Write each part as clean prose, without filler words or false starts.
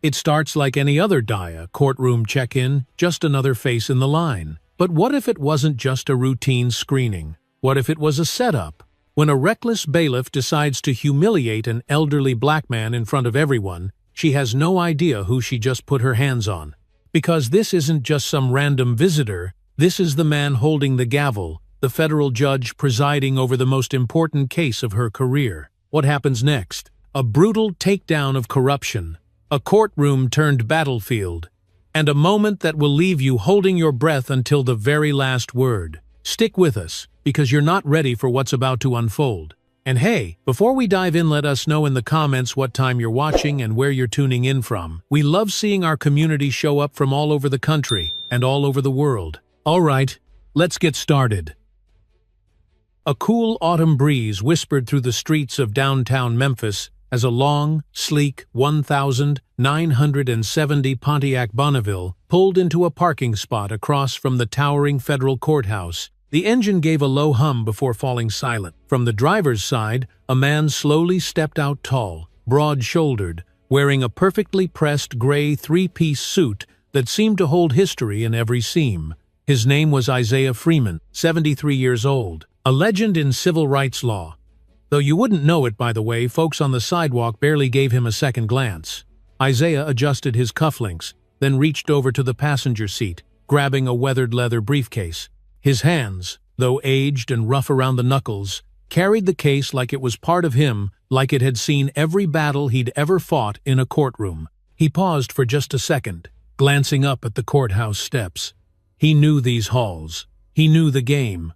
It starts like any other DIA courtroom check-in, just another face in the line. But what if it wasn't just a routine screening? What if it was a setup? When a reckless bailiff decides to humiliate an elderly black man in front of everyone, she has no idea who she just put her hands on. Because this isn't just some random visitor, this is the man holding the gavel, the federal judge presiding over the most important case of her career. What happens next? A brutal takedown of corruption, a courtroom turned battlefield, and a moment that will leave you holding your breath until the very last word. Stick with us, because you're not ready for what's about to unfold. And hey, before we dive in, let us know in the comments what time you're watching and where you're tuning in from. We love seeing our community show up from all over the country and all over the world. Alright, let's get started. A cool autumn breeze whispered through the streets of downtown Memphis as a long, sleek 1970 Pontiac Bonneville pulled into a parking spot across from the towering federal courthouse. The engine gave a low hum before falling silent. From the driver's side, a man slowly stepped out tall, broad-shouldered, wearing a perfectly pressed gray three-piece suit that seemed to hold history in every seam. His name was Isaiah Freeman, 73 years old, a legend in civil rights law. Though you wouldn't know it, by the way, folks on the sidewalk barely gave him a second glance. Isaiah adjusted his cufflinks, then reached over to the passenger seat, grabbing a weathered leather briefcase. His hands, though aged and rough around the knuckles, carried the case like it was part of him, like it had seen every battle he'd ever fought in a courtroom. He paused for just a second, glancing up at the courthouse steps. He knew these halls. He knew the game.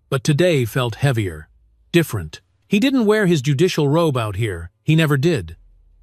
But today felt heavier, different. He didn't wear his judicial robe out here. He never did.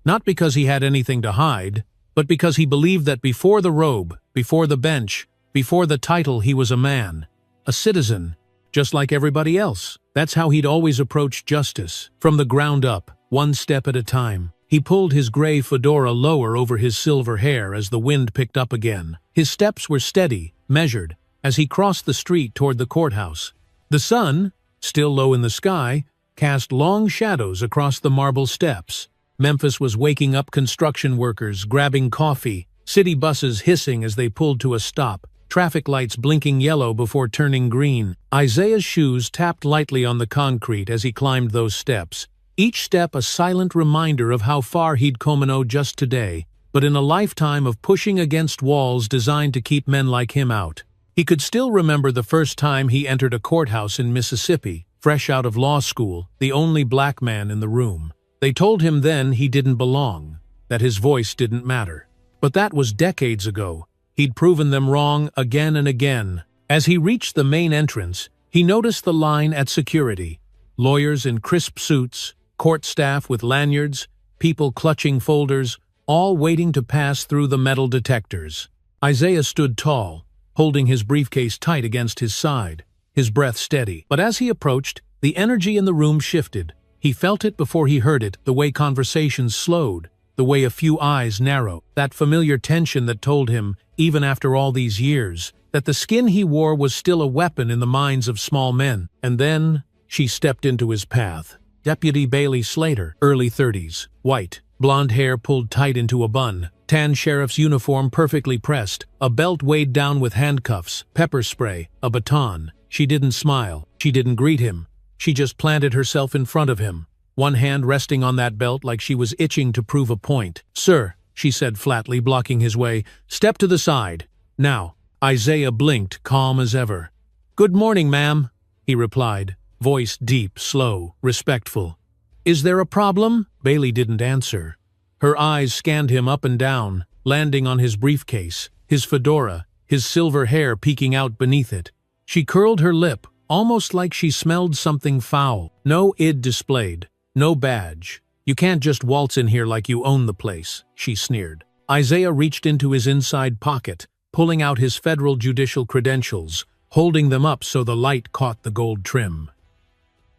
Not because he had anything to hide, but because he believed that before the robe, before the bench, before the title, he was a man. A citizen, just like everybody else. That's how he'd always approached justice, from the ground up, one step at a time. He pulled his gray fedora lower over his silver hair as the wind picked up again. His steps were steady, measured, as he crossed the street toward the courthouse. The sun, still low in the sky, cast long shadows across the marble steps. Memphis was waking up, construction workers grabbing coffee, city buses hissing as they pulled to a stop. Traffic lights blinking yellow before turning green. Isaiah's shoes tapped lightly on the concrete as he climbed those steps, each step a silent reminder of how far he'd come just today, but in a lifetime of pushing against walls designed to keep men like him out. He could still remember the first time he entered a courthouse in Mississippi, fresh out of law school, the only black man in the room. They told him then he didn't belong, that his voice didn't matter. But that was decades ago. He'd proven them wrong again and again. As he reached the main entrance, he noticed the line at security. Lawyers in crisp suits, court staff with lanyards, people clutching folders, all waiting to pass through the metal detectors. Isaiah stood tall, holding his briefcase tight against his side, his breath steady. But as he approached, the energy in the room shifted. He felt it before he heard it, the way conversations slowed, the way a few eyes narrowed, that familiar tension that told him, even after all these years, that the skin he wore was still a weapon in the minds of small men. And then, she stepped into his path. Deputy Bailey Slater, early 30s, white, blonde hair pulled tight into a bun, tan sheriff's uniform perfectly pressed, a belt weighed down with handcuffs, pepper spray, a baton. She didn't smile. She didn't greet him. She just planted herself in front of him, one hand resting on that belt like she was itching to prove a point. "Sir," she said flatly, blocking his way, "step to the side. Now." Isaiah blinked, calm as ever. "Good morning, ma'am," he replied, voice deep, slow, respectful. "Is there a problem?" Bailey didn't answer. Her eyes scanned him up and down, landing on his briefcase, his fedora, his silver hair peeking out beneath it. She curled her lip, almost like she smelled something foul. "No ID displayed. No badge. You can't just waltz in here like you own the place," she sneered. Isaiah reached into his inside pocket, pulling out his federal judicial credentials, holding them up so the light caught the gold trim.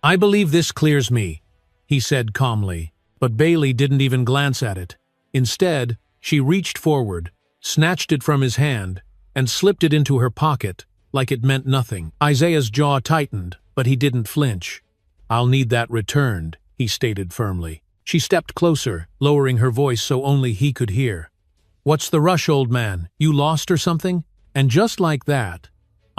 "I believe this clears me," he said calmly, but Bailey didn't even glance at it. Instead, she reached forward, snatched it from his hand, and slipped it into her pocket like it meant nothing. Isaiah's jaw tightened, but he didn't flinch. "I'll need that returned," he stated firmly. She stepped closer, lowering her voice so only he could hear. "What's the rush, old man? You lost or something?" And just like that,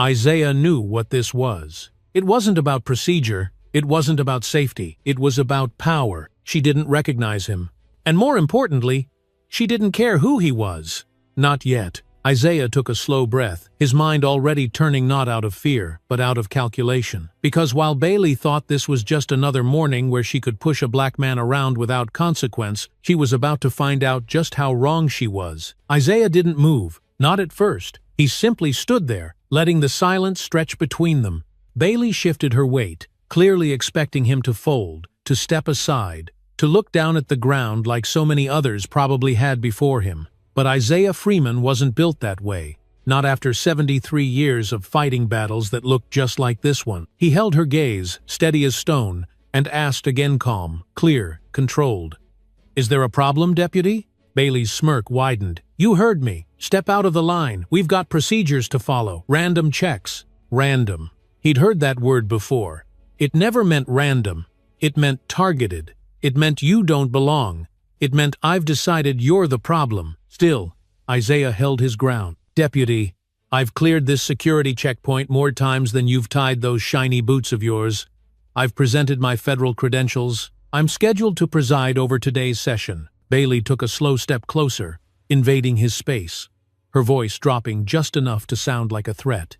Isaiah knew what this was. It wasn't about procedure. It wasn't about safety. It was about power. She didn't recognize him. And more importantly, she didn't care who he was. Not yet. Isaiah took a slow breath, his mind already turning not out of fear, but out of calculation. Because while Bailey thought this was just another morning where she could push a black man around without consequence, she was about to find out just how wrong she was. Isaiah didn't move, not at first. He simply stood there, letting the silence stretch between them. Bailey shifted her weight, clearly expecting him to fold, to step aside, to look down at the ground like so many others probably had before him. But Isaiah Freeman wasn't built that way, not after 73 years of fighting battles that looked just like this one. He held her gaze, steady as stone, and asked again, calm, clear, controlled. "Is there a problem, Deputy?" Bailey's smirk widened. "You heard me. Step out of the line. We've got procedures to follow. Random checks." Random. He'd heard that word before. It never meant random. It meant targeted. It meant you don't belong. It meant I've decided you're the problem. Still, Isaiah held his ground. "Deputy, I've cleared this security checkpoint more times than you've tied those shiny boots of yours. I've presented my federal credentials. I'm scheduled to preside over today's session." Bailey took a slow step closer, invading his space, her voice dropping just enough to sound like a threat.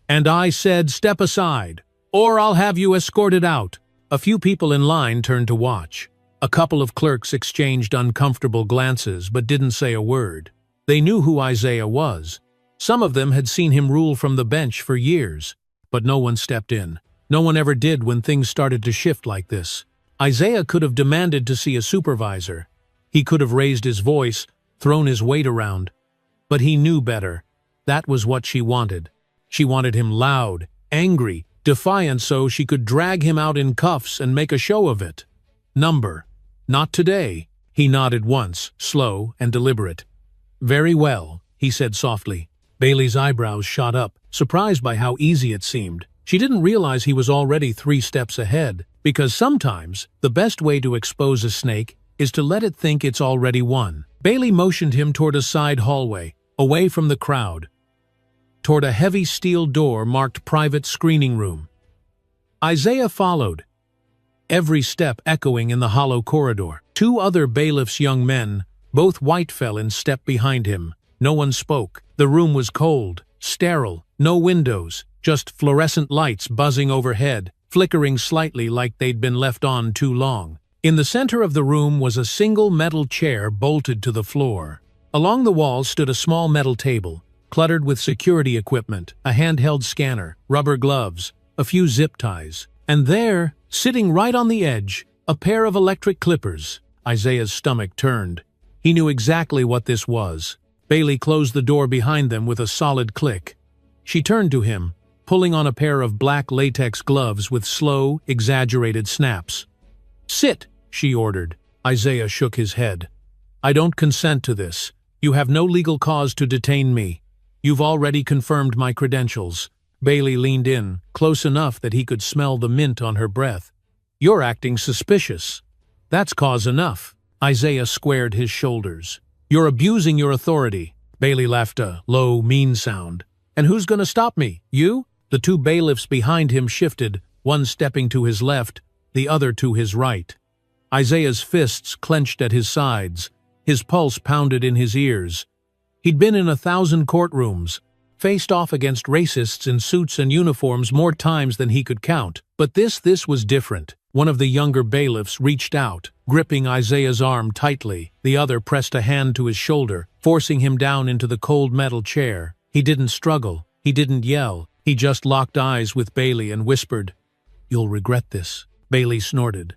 "And I said step aside, or I'll have you escorted out." A few people in line turned to watch. A couple of clerks exchanged uncomfortable glances but didn't say a word. They knew who Isaiah was. Some of them had seen him rule from the bench for years, but no one stepped in. No one ever did when things started to shift like this. Isaiah could have demanded to see a supervisor. He could have raised his voice, thrown his weight around. But he knew better. That was what she wanted. She wanted him loud, angry, defiant so she could drag him out in cuffs and make a show of it. "Number. Not today." He nodded once, slow and deliberate. "Very well," he said softly. Bailey's eyebrows shot up, surprised by how easy it seemed. She didn't realize he was already 3 steps ahead, because sometimes the best way to expose a snake is to let it think it's already won. Bailey motioned him toward a side hallway, away from the crowd, toward a heavy steel door marked Private Screening Room. Isaiah followed, every step echoing in the hollow corridor. 2 other bailiffs' young men, both white, fell in step behind him. No one spoke. The room was cold, sterile, no windows, just fluorescent lights buzzing overhead, flickering slightly like they'd been left on too long. In the center of the room was a single metal chair bolted to the floor. Along the wall stood a small metal table, cluttered with security equipment, a handheld scanner, rubber gloves, a few zip ties. And there, sitting right on the edge, a pair of electric clippers. Isaiah's stomach turned. He knew exactly what this was. Bailey closed the door behind them with a solid click. She turned to him, pulling on a pair of black latex gloves with slow, exaggerated snaps. "Sit," she ordered. Isaiah shook his head. "I don't consent to this. You have no legal cause to detain me. You've already confirmed my credentials." Bailey leaned in, close enough that he could smell the mint on her breath. "You're acting suspicious." "That's cause enough." Isaiah squared his shoulders. "You're abusing your authority." Bailey laughed a low, mean sound. "And who's going to stop me? You?" The 2 bailiffs behind him shifted, one stepping to his left, the other to his right. Isaiah's fists clenched at his sides. His pulse pounded in his ears. He'd been in 1,000 courtrooms, faced off against racists in suits and uniforms more times than he could count. But this was different. One of the younger bailiffs reached out, gripping Isaiah's arm tightly. The other pressed a hand to his shoulder, forcing him down into the cold metal chair. He didn't struggle. He didn't yell. He just locked eyes with Bailey and whispered, "You'll regret this." Bailey snorted.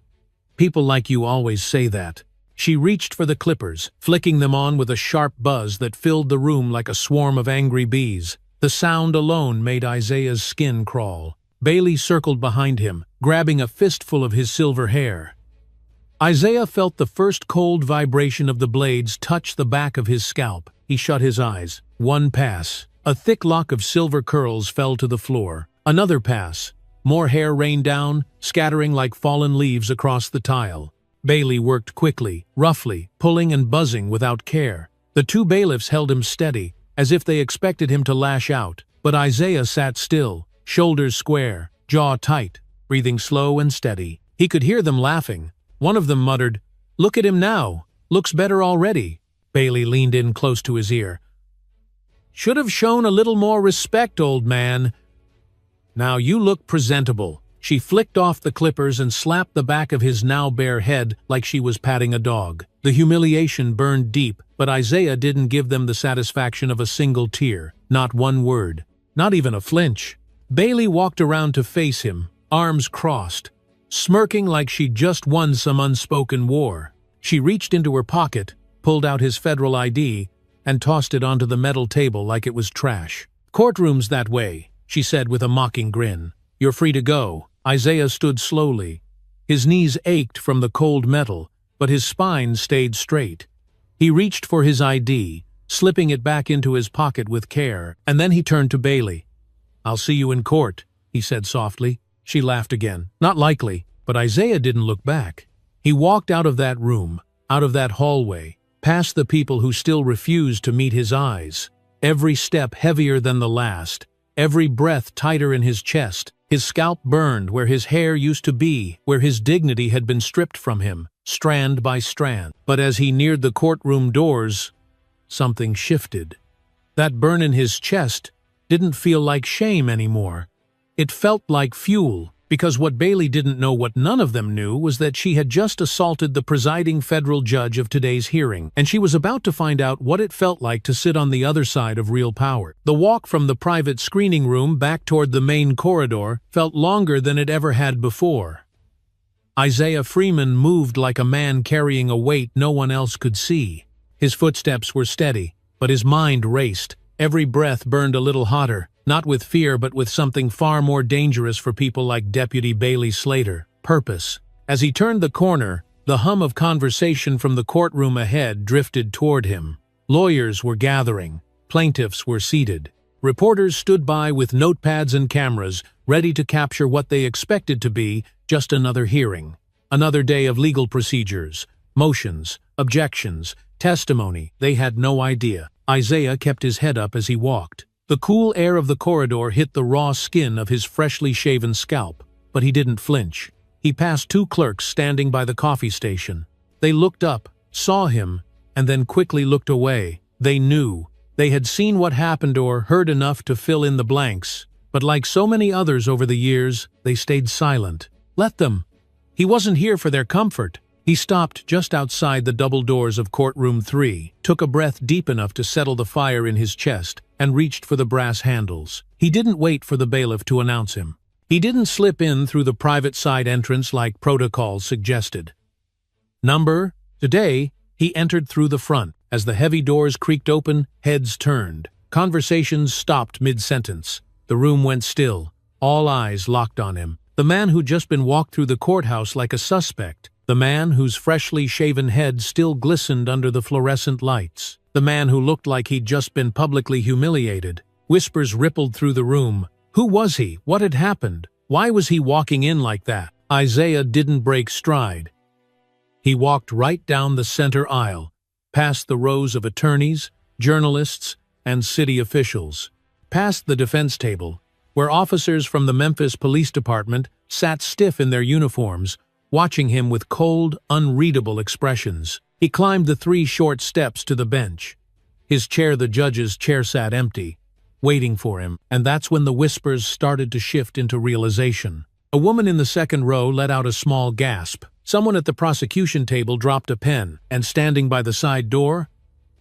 "People like you always say that." She reached for the clippers, flicking them on with a sharp buzz that filled the room like a swarm of angry bees. The sound alone made Isaiah's skin crawl. Bailey circled behind him, grabbing a fistful of his silver hair. Isaiah felt the first cold vibration of the blades touch the back of his scalp. He shut his eyes. One pass. A thick lock of silver curls fell to the floor. Another pass. More hair rained down, scattering like fallen leaves across the tile. Bailey worked quickly, roughly, pulling and buzzing without care. The two bailiffs held him steady, as if they expected him to lash out, but Isaiah sat still, shoulders square, jaw tight, breathing slow and steady. He could hear them laughing. One of them muttered, "Look at him now. Looks better already." Bailey leaned in close to his ear. "Should have shown a little more respect, old man. Now you look presentable." She flicked off the clippers and slapped the back of his now bare head like she was patting a dog. The humiliation burned deep, but Isaiah didn't give them the satisfaction of a single tear. Not one word. Not even a flinch. Bailey walked around to face him, arms crossed, smirking like she'd just won some unspoken war. She reached into her pocket, pulled out his federal ID, and tossed it onto the metal table like it was trash. "Courtroom's that way," she said with a mocking grin. "You're free to go." Isaiah stood slowly. His knees ached from the cold metal, but his spine stayed straight. He reached for his ID, slipping it back into his pocket with care, and then he turned to Bailey. "I'll see you in court," he said softly. She laughed again. Not likely, but Isaiah didn't look back. He walked out of that room, out of that hallway, past the people who still refused to meet his eyes. Every step heavier than the last, every breath tighter in his chest. His scalp burned where his hair used to be, where his dignity had been stripped from him, strand by strand. But as he neared the courtroom doors, something shifted. That burn in his chest didn't feel like shame anymore. It felt like fuel, because what Bailey didn't know, what none of them knew, was that she had just assaulted the presiding federal judge of today's hearing, and she was about to find out what it felt like to sit on the other side of real power. The walk from the private screening room back toward the main corridor felt longer than it ever had before. Isaiah Freeman moved like a man carrying a weight no one else could see. His footsteps were steady, but his mind raced. Every breath burned a little hotter. Not with fear, but with something far more dangerous for people like Deputy Bailey Slater: purpose. As he turned the corner, the hum of conversation from the courtroom ahead drifted toward him. Lawyers were gathering. Plaintiffs were seated. Reporters stood by with notepads and cameras, ready to capture what they expected to be just another hearing. Another day of legal procedures, motions, objections, testimony. They had no idea. Isaiah kept his head up as he walked. The cool air of the corridor hit the raw skin of his freshly shaven scalp, but he didn't flinch. He passed two clerks standing by the coffee station. They looked up, saw him, and then quickly looked away. They knew. They had seen what happened or heard enough to fill in the blanks, but like so many others over the years, they stayed silent. Let them. He wasn't here for their comfort. He stopped just outside the double doors of courtroom 3, took a breath deep enough to settle the fire in his chest, and reached for the brass handles. He didn't wait for the bailiff to announce him. He didn't slip in through the private side entrance like protocol suggested. Today, he entered through the front. As the heavy doors creaked open, heads turned. Conversations stopped mid-sentence. The room went still. All eyes locked on him. The man who'd just been walked through the courthouse like a suspect. The man whose freshly shaven head still glistened under the fluorescent lights. The man who looked like he'd just been publicly humiliated. Whispers rippled through the room. Who was he? What had happened? Why was he walking in like that? Isaiah didn't break stride. He walked right down the center aisle, past the rows of attorneys, journalists, and city officials, past the defense table, where officers from the Memphis Police Department sat stiff in their uniforms, watching him with cold, unreadable expressions. He climbed the 3 short steps to the bench. His chair, the judge's chair, sat empty, waiting for him, and that's when the whispers started to shift into realization. A woman in the second row let out a small gasp. Someone at the prosecution table dropped a pen, and standing by the side door,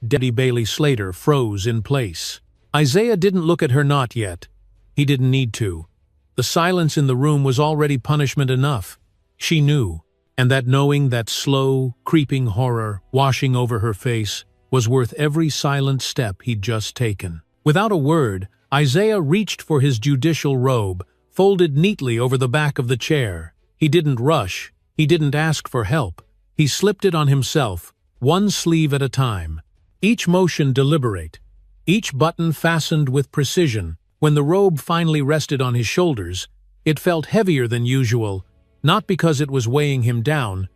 Deputy Bailey Slater froze in place. Isaiah didn't look at her, not yet. He didn't need to. The silence in the room was already punishment enough. She knew, and that knowing, that slow, creeping horror washing over her face, was worth every silent step he'd just taken. Without a word, Isaiah reached for his judicial robe, folded neatly over the back of the chair. He didn't rush. He didn't ask for help. He slipped it on himself, one sleeve at a time. Each motion deliberate, each button fastened with precision. When the robe finally rested on his shoulders, it felt heavier than usual, not because it was weighing him down,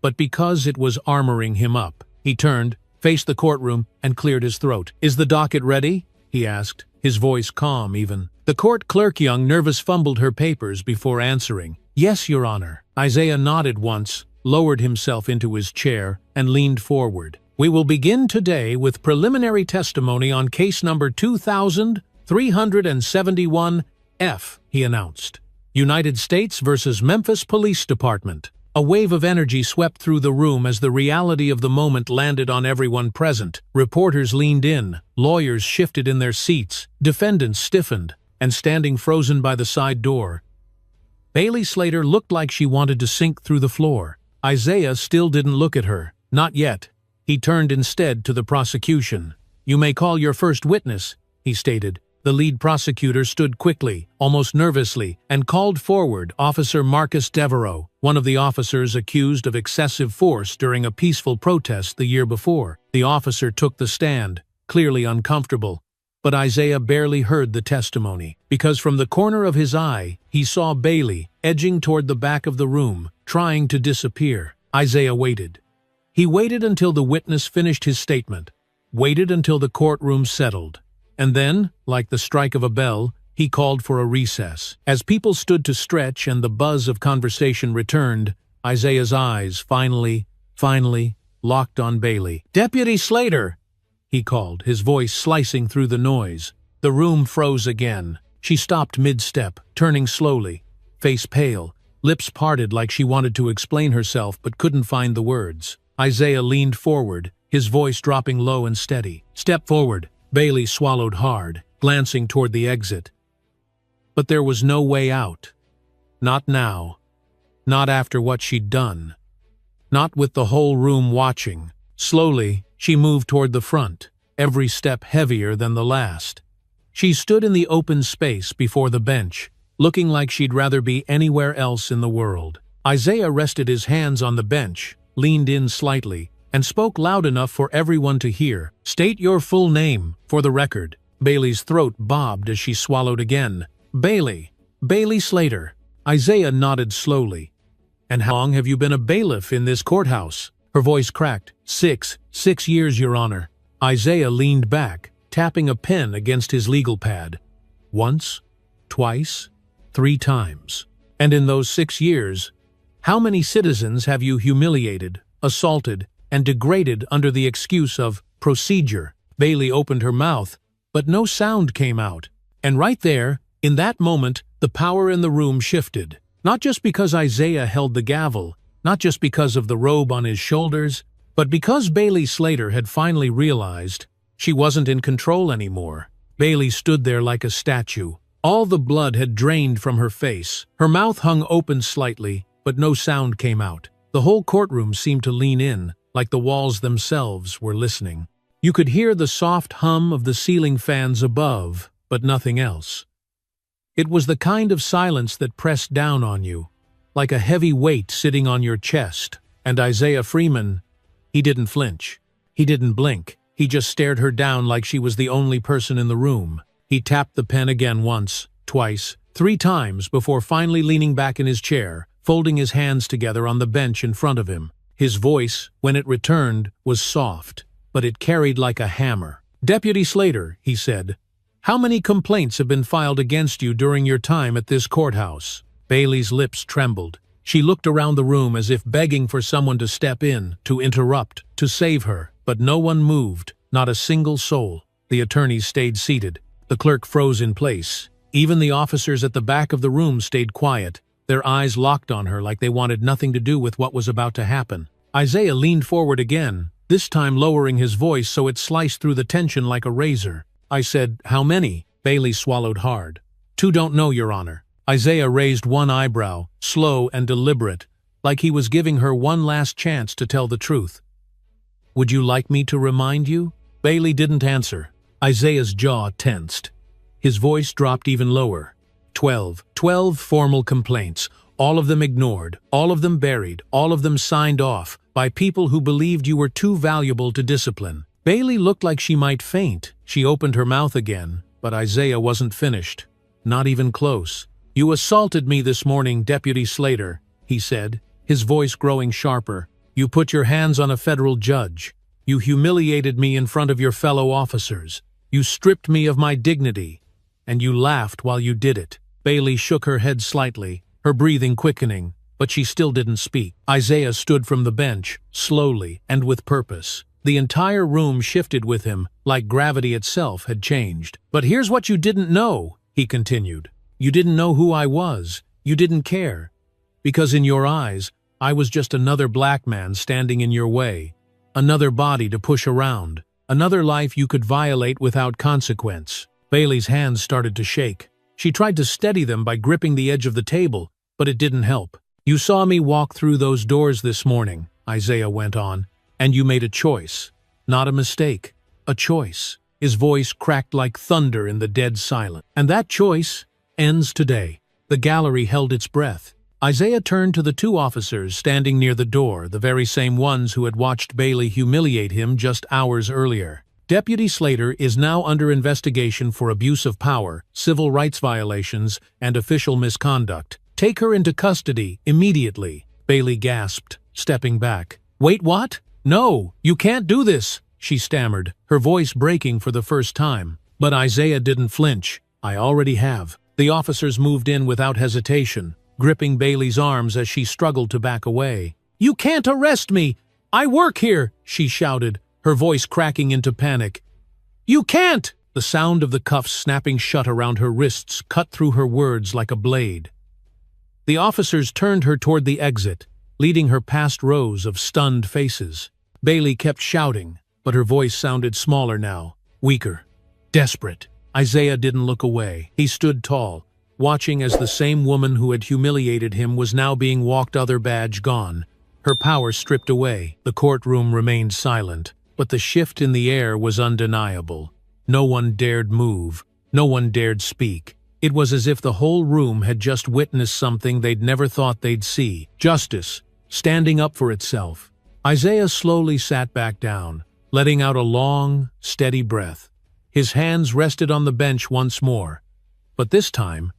but because it was armoring him up. He turned, faced the courtroom, and cleared his throat. "Is the docket ready?" he asked, his voice calm even. The court clerk nervous fumbled her papers before answering. "Yes, Your Honor." Isaiah nodded once, lowered himself into his chair, and leaned forward. "We will begin today with preliminary testimony on case number 2371F, he announced. United States versus Memphis Police Department. A wave of energy swept through the room as the reality of the moment landed on everyone present. Reporters leaned in, lawyers shifted in their seats, defendants stiffened, and standing frozen by the side door, Bailey Slater looked like she wanted to sink through the floor. Isaiah still didn't look at her. Not yet. He turned instead to the prosecution. "You may call your first witness," he stated. The lead prosecutor stood quickly, almost nervously, and called forward Officer Marcus Devereaux, one of the officers accused of excessive force during a peaceful protest the year before. The officer took the stand, clearly uncomfortable. But Isaiah barely heard the testimony, because from the corner of his eye, he saw Bailey edging toward the back of the room, trying to disappear. Isaiah waited. He waited until the witness finished his statement, waited until the courtroom settled, and then, like the strike of a bell, he called for a recess. As people stood to stretch and the buzz of conversation returned, Isaiah's eyes finally locked on Bailey. "Deputy Slater!" he called, his voice slicing through the noise. The room froze again. She stopped mid-step, turning slowly, face pale, lips parted like she wanted to explain herself but couldn't find the words. Isaiah leaned forward, his voice dropping low and steady. "Step forward." Bailey swallowed hard, glancing toward the exit. But there was no way out. Not now. Not after what she'd done. Not with the whole room watching. Slowly, she moved toward the front, every step heavier than the last. She stood in the open space before the bench, looking like she'd rather be anywhere else in the world. Isaiah rested his hands on the bench, leaned in slightly, and spoke loud enough for everyone to hear. "State your full name, for the record." Bailey's throat bobbed as she swallowed again. Bailey Slater." Isaiah nodded slowly. "And how long have you been a bailiff in this courthouse?" Her voice cracked. Six years, Your Honor." Isaiah leaned back, tapping a pen against his legal pad. "Once, twice, 3 times. And in those 6 years, how many citizens have you humiliated, assaulted, and degraded under the excuse of procedure?" Bailey opened her mouth, but no sound came out. And right there, in that moment, the power in the room shifted. Not just because Isaiah held the gavel, not just because of the robe on his shoulders, but because Bailey Slater had finally realized she wasn't in control anymore. Bailey stood there like a statue. All the blood had drained from her face. Her mouth hung open slightly, but no sound came out. The whole courtroom seemed to lean in, like the walls themselves were listening. You could hear the soft hum of the ceiling fans above, but nothing else. It was the kind of silence that pressed down on you, like a heavy weight sitting on your chest. And Isaiah Freeman, he didn't flinch. He didn't blink. He just stared her down like she was the only person in the room. He tapped the pen again once, twice, 3 times before finally leaning back in his chair, folding his hands together on the bench in front of him. His voice, when it returned, was soft, but it carried like a hammer. "Deputy Slater," he said, "how many complaints have been filed against you during your time at this courthouse?" Bailey's lips trembled. She looked around the room as if begging for someone to step in, to interrupt, to save her, but no one moved, not a single soul. The attorneys stayed seated. The clerk froze in place. Even the officers at the back of the room stayed quiet, their eyes locked on her like they wanted nothing to do with what was about to happen. Isaiah leaned forward again, this time lowering his voice so it sliced through the tension like a razor. "I said, how many?" Bailey swallowed hard. "2 don't know, Your Honor." Isaiah raised one eyebrow, slow and deliberate, like he was giving her one last chance to tell the truth. "Would you like me to remind you?" Bailey didn't answer. Isaiah's jaw tensed. His voice dropped even lower. 12 formal complaints, all of them ignored, all of them buried, all of them signed off, by people who believed you were too valuable to discipline. Bailey looked like she might faint. She opened her mouth again, but Isaiah wasn't finished. Not even close. "You assaulted me this morning, Deputy Slater," he said, his voice growing sharper. "You put your hands on a federal judge. You humiliated me in front of your fellow officers. You stripped me of my dignity. And you laughed while you did it." Bailey shook her head slightly, her breathing quickening, but she still didn't speak. Isaiah stood from the bench, slowly and with purpose. The entire room shifted with him, like gravity itself had changed. "But here's what you didn't know," he continued. "You didn't know who I was. You didn't care. Because in your eyes, I was just another black man standing in your way. Another body to push around. Another life you could violate without consequence." Bailey's hands started to shake. She tried to steady them by gripping the edge of the table, but it didn't help. "You saw me walk through those doors this morning," Isaiah went on, "and you made a choice. Not a mistake. A choice." His voice cracked like thunder in the dead silence. "And that choice ends today." The gallery held its breath. Isaiah turned to the two officers standing near the door, the very same ones who had watched Bailey humiliate him just hours earlier. "Deputy Slater is now under investigation for abuse of power, civil rights violations, and official misconduct. Take her into custody immediately," Bailey gasped, stepping back. "Wait, what? No, you can't do this," she stammered, her voice breaking for the first time. But Isaiah didn't flinch. "I already have." The officers moved in without hesitation, gripping Bailey's arms as she struggled to back away. "You can't arrest me! I work here!" she shouted, her voice cracking into panic. "You can't!" The sound of the cuffs snapping shut around her wrists cut through her words like a blade. The officers turned her toward the exit, leading her past rows of stunned faces. Bailey kept shouting, but her voice sounded smaller now, weaker, desperate. Isaiah didn't look away. He stood tall, watching as the same woman who had humiliated him was now being walked, other badge gone, her power stripped away. The courtroom remained silent, but the shift in the air was undeniable. No one dared move. No one dared speak. It was as if the whole room had just witnessed something they'd never thought they'd see. Justice, standing up for itself. Isaiah slowly sat back down, letting out a long, steady breath. His hands rested on the bench once more. But this time,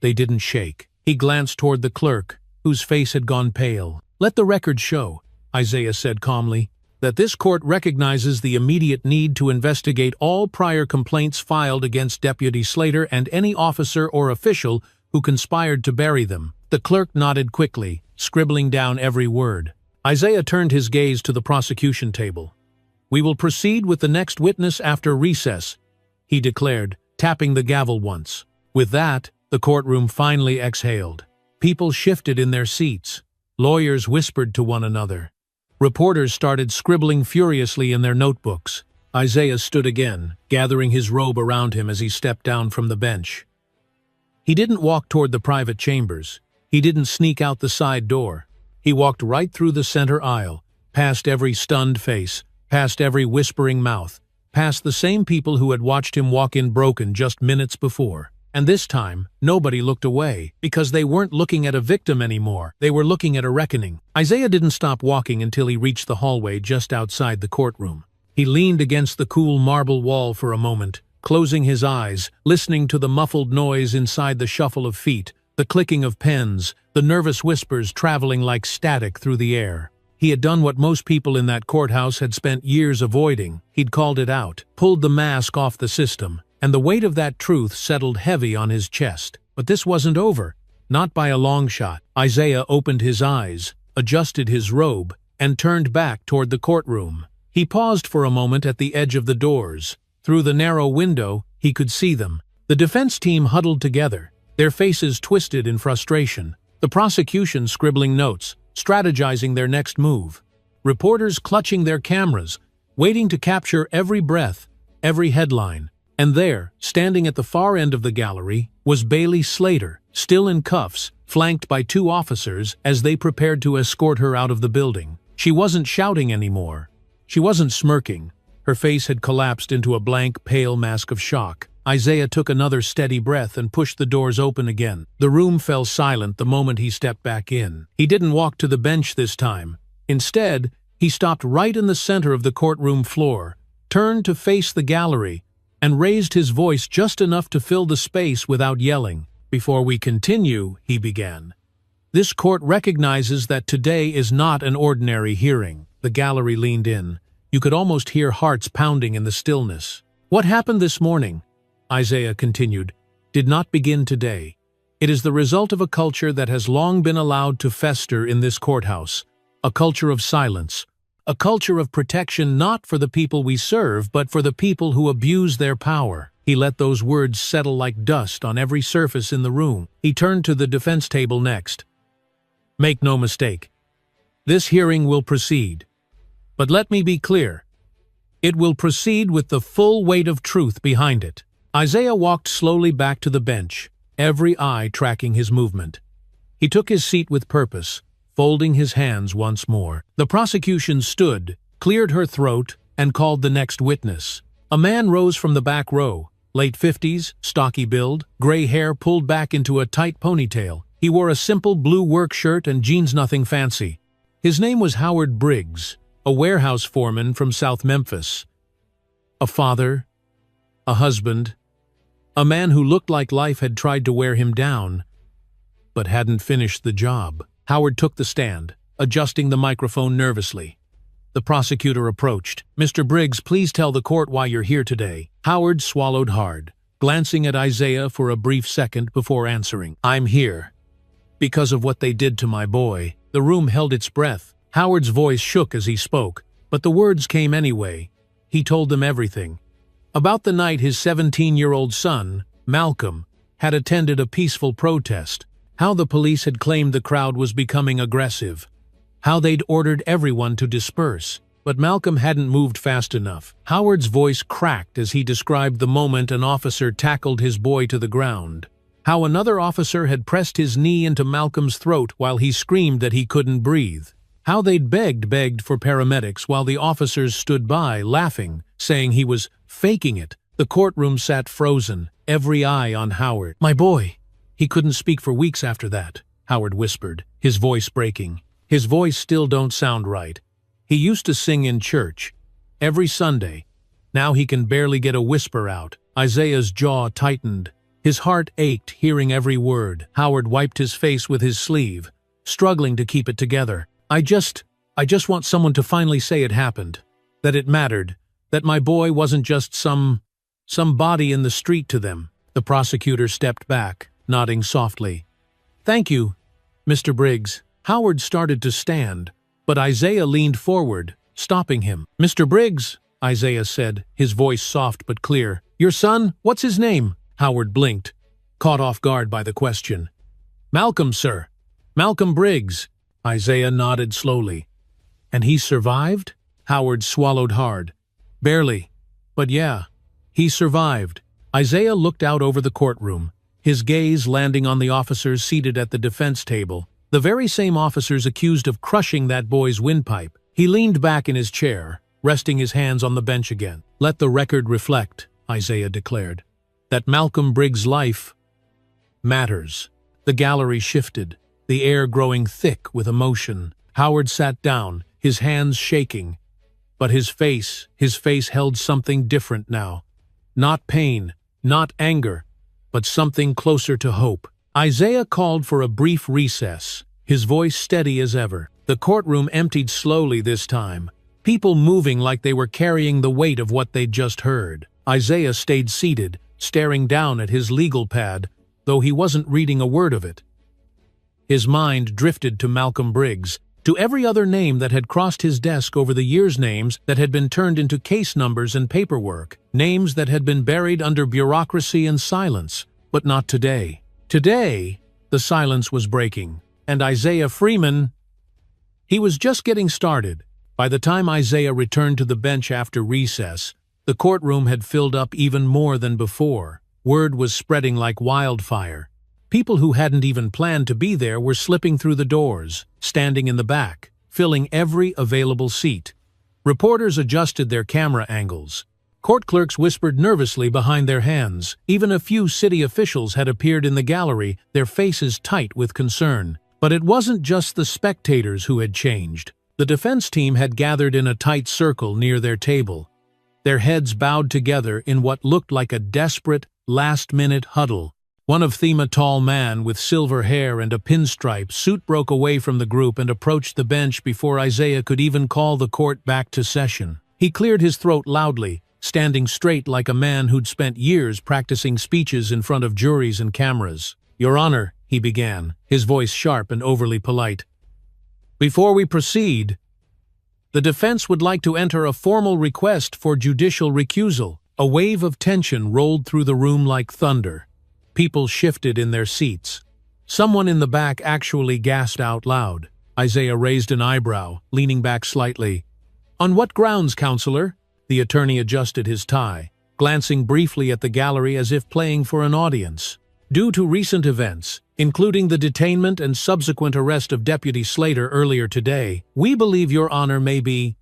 they didn't shake. He glanced toward the clerk, whose face had gone pale. "Let the record show," Isaiah said calmly, "that this court recognizes the immediate need to investigate all prior complaints filed against Deputy Slater and any officer or official who conspired to bury them." The clerk nodded quickly, scribbling down every word. Isaiah turned his gaze to the prosecution table. "We will proceed with the next witness after recess," he declared, tapping the gavel once. With that, the courtroom finally exhaled. People shifted in their seats. Lawyers whispered to one another. Reporters started scribbling furiously in their notebooks. Isaiah stood again, gathering his robe around him as he stepped down from the bench. He didn't walk toward the private chambers. He didn't sneak out the side door. He walked right through the center aisle, past every stunned face, past every whispering mouth, past the same people who had watched him walk in broken just minutes before. And this time, nobody looked away, because they weren't looking at a victim anymore. They were looking at a reckoning. Isaiah didn't stop walking until he reached the hallway just outside the courtroom. He leaned against the cool marble wall for a moment, closing his eyes, listening to the muffled noise inside, the shuffle of feet, the clicking of pens, the nervous whispers traveling like static through the air. He had done what most people in that courthouse had spent years avoiding. He'd called it out, pulled the mask off the system, and the weight of that truth settled heavy on his chest. But this wasn't over, not by a long shot. Isaiah opened his eyes, adjusted his robe, and turned back toward the courtroom. He paused for a moment at the edge of the doors. Through the narrow window, he could see them. The defense team huddled together, their faces twisted in frustration. The prosecution scribbling notes, strategizing their next move. Reporters clutching their cameras, waiting to capture every breath, every headline. And there, standing at the far end of the gallery, was Bailey Slater, still in cuffs, flanked by two officers as they prepared to escort her out of the building. She wasn't shouting anymore. She wasn't smirking. Her face had collapsed into a blank, pale mask of shock. Isaiah took another steady breath and pushed the doors open again. The room fell silent the moment he stepped back in. He didn't walk to the bench this time. Instead, he stopped right in the center of the courtroom floor, turned to face the gallery, and raised his voice just enough to fill the space without yelling. "Before we continue," he began, "this court recognizes that today is not an ordinary hearing." The gallery leaned in, You could almost hear hearts pounding in the stillness. What happened this morning, Isaiah continued, did not begin today. It is the result of a culture that has long been allowed to fester in this courthouse, a culture of silence, a culture of protection not for the people we serve, but for the people who abuse their power. He let those words settle like dust on every surface in the room. He turned to the defense table next. Make no mistake. This hearing will proceed. But let me be clear. It will proceed with the full weight of truth behind it. Isaiah walked slowly back to the bench, every eye tracking his movement. He took his seat with purpose, folding his hands once more. The prosecution stood, cleared her throat, and called the next witness. A man rose from the back row, late 50s, stocky build, gray hair pulled back into a tight ponytail. He wore a simple blue work shirt and jeans, nothing fancy. His name was Howard Briggs, a warehouse foreman from South Memphis. A father, a husband, a man who looked like life had tried to wear him down, but hadn't finished the job. Howard took the stand, adjusting the microphone nervously. The prosecutor approached. Mr. Briggs, please tell the court why you're here today. Howard swallowed hard, glancing at Isaiah for a brief second before answering. I'm here because of what they did to my boy. The room held its breath. Howard's voice shook as he spoke, but the words came anyway. He told them everything. About the night his 17-year-old son, Malcolm, had attended a peaceful protest, how the police had claimed the crowd was becoming aggressive, how they'd ordered everyone to disperse, but Malcolm hadn't moved fast enough. Howard's voice cracked as he described the moment an officer tackled his boy to the ground, how another officer had pressed his knee into Malcolm's throat while he screamed that he couldn't breathe, how they'd begged for paramedics while the officers stood by, laughing, saying he was faking it. The courtroom sat frozen, every eye on Howard. My boy. He couldn't speak for weeks after that, Howard whispered, his voice breaking. His voice still don't sound right. He used to sing in church, every Sunday. Now he can barely get a whisper out. Isaiah's jaw tightened. His heart ached hearing every word. Howard wiped his face with his sleeve, struggling to keep it together. I just want someone to finally say it happened, that it mattered, that my boy wasn't just some body in the street to them. The prosecutor stepped back, nodding softly. Thank you, Mr. Briggs. Howard started to stand, but Isaiah leaned forward, stopping him. Mr. Briggs, Isaiah said, his voice soft but clear. Your son, what's his name? Howard blinked, caught off guard by the question. Malcolm, sir. Malcolm Briggs. Isaiah nodded slowly. And he survived? Howard swallowed hard. Barely. But yeah, he survived. Isaiah looked out over the courtroom, his gaze landing on the officers seated at the defense table, the very same officers accused of crushing that boy's windpipe. He leaned back in his chair, resting his hands on the bench again. Let the record reflect, Isaiah declared, that Malcolm Briggs' life matters. The gallery shifted, the air growing thick with emotion. Howard sat down, his hands shaking, but his face held something different now. Not pain, not anger, but something closer to hope. Isaiah called for a brief recess, his voice steady as ever. The courtroom emptied slowly this time, people moving like they were carrying the weight of what they'd just heard. Isaiah stayed seated, staring down at his legal pad, though he wasn't reading a word of it. His mind drifted to Malcolm Briggs, to every other name that had crossed his desk over the years, names that had been turned into case numbers and paperwork, names that had been buried under bureaucracy and silence. But not today. Today, the silence was breaking, and Isaiah Freeman, he was just getting started. By the time Isaiah returned to the bench after recess, the courtroom had filled up even more than before. Word was spreading like wildfire. People who hadn't even planned to be there were slipping through the doors, standing in the back, filling every available seat. Reporters adjusted their camera angles. Court clerks whispered nervously behind their hands. Even a few city officials had appeared in the gallery, their faces tight with concern. But it wasn't just the spectators who had changed. The defense team had gathered in a tight circle near their table, their heads bowed together in what looked like a desperate, last-minute huddle. One of them, a tall man with silver hair and a pinstripe suit, broke away from the group and approached the bench before Isaiah could even call the court back to session. He cleared his throat loudly, standing straight like a man who'd spent years practicing speeches in front of juries and cameras. "Your Honor," he began, his voice sharp and overly polite. "Before we proceed, the defense would like to enter a formal request for judicial recusal." A wave of tension rolled through the room like thunder. People shifted in their seats. Someone in the back actually gasped out loud. Isaiah raised an eyebrow, leaning back slightly. "On what grounds, Counselor?" The attorney adjusted his tie, glancing briefly at the gallery as if playing for an audience. "Due to recent events, including the detainment and subsequent arrest of Deputy Slater earlier today, we believe Your Honor may be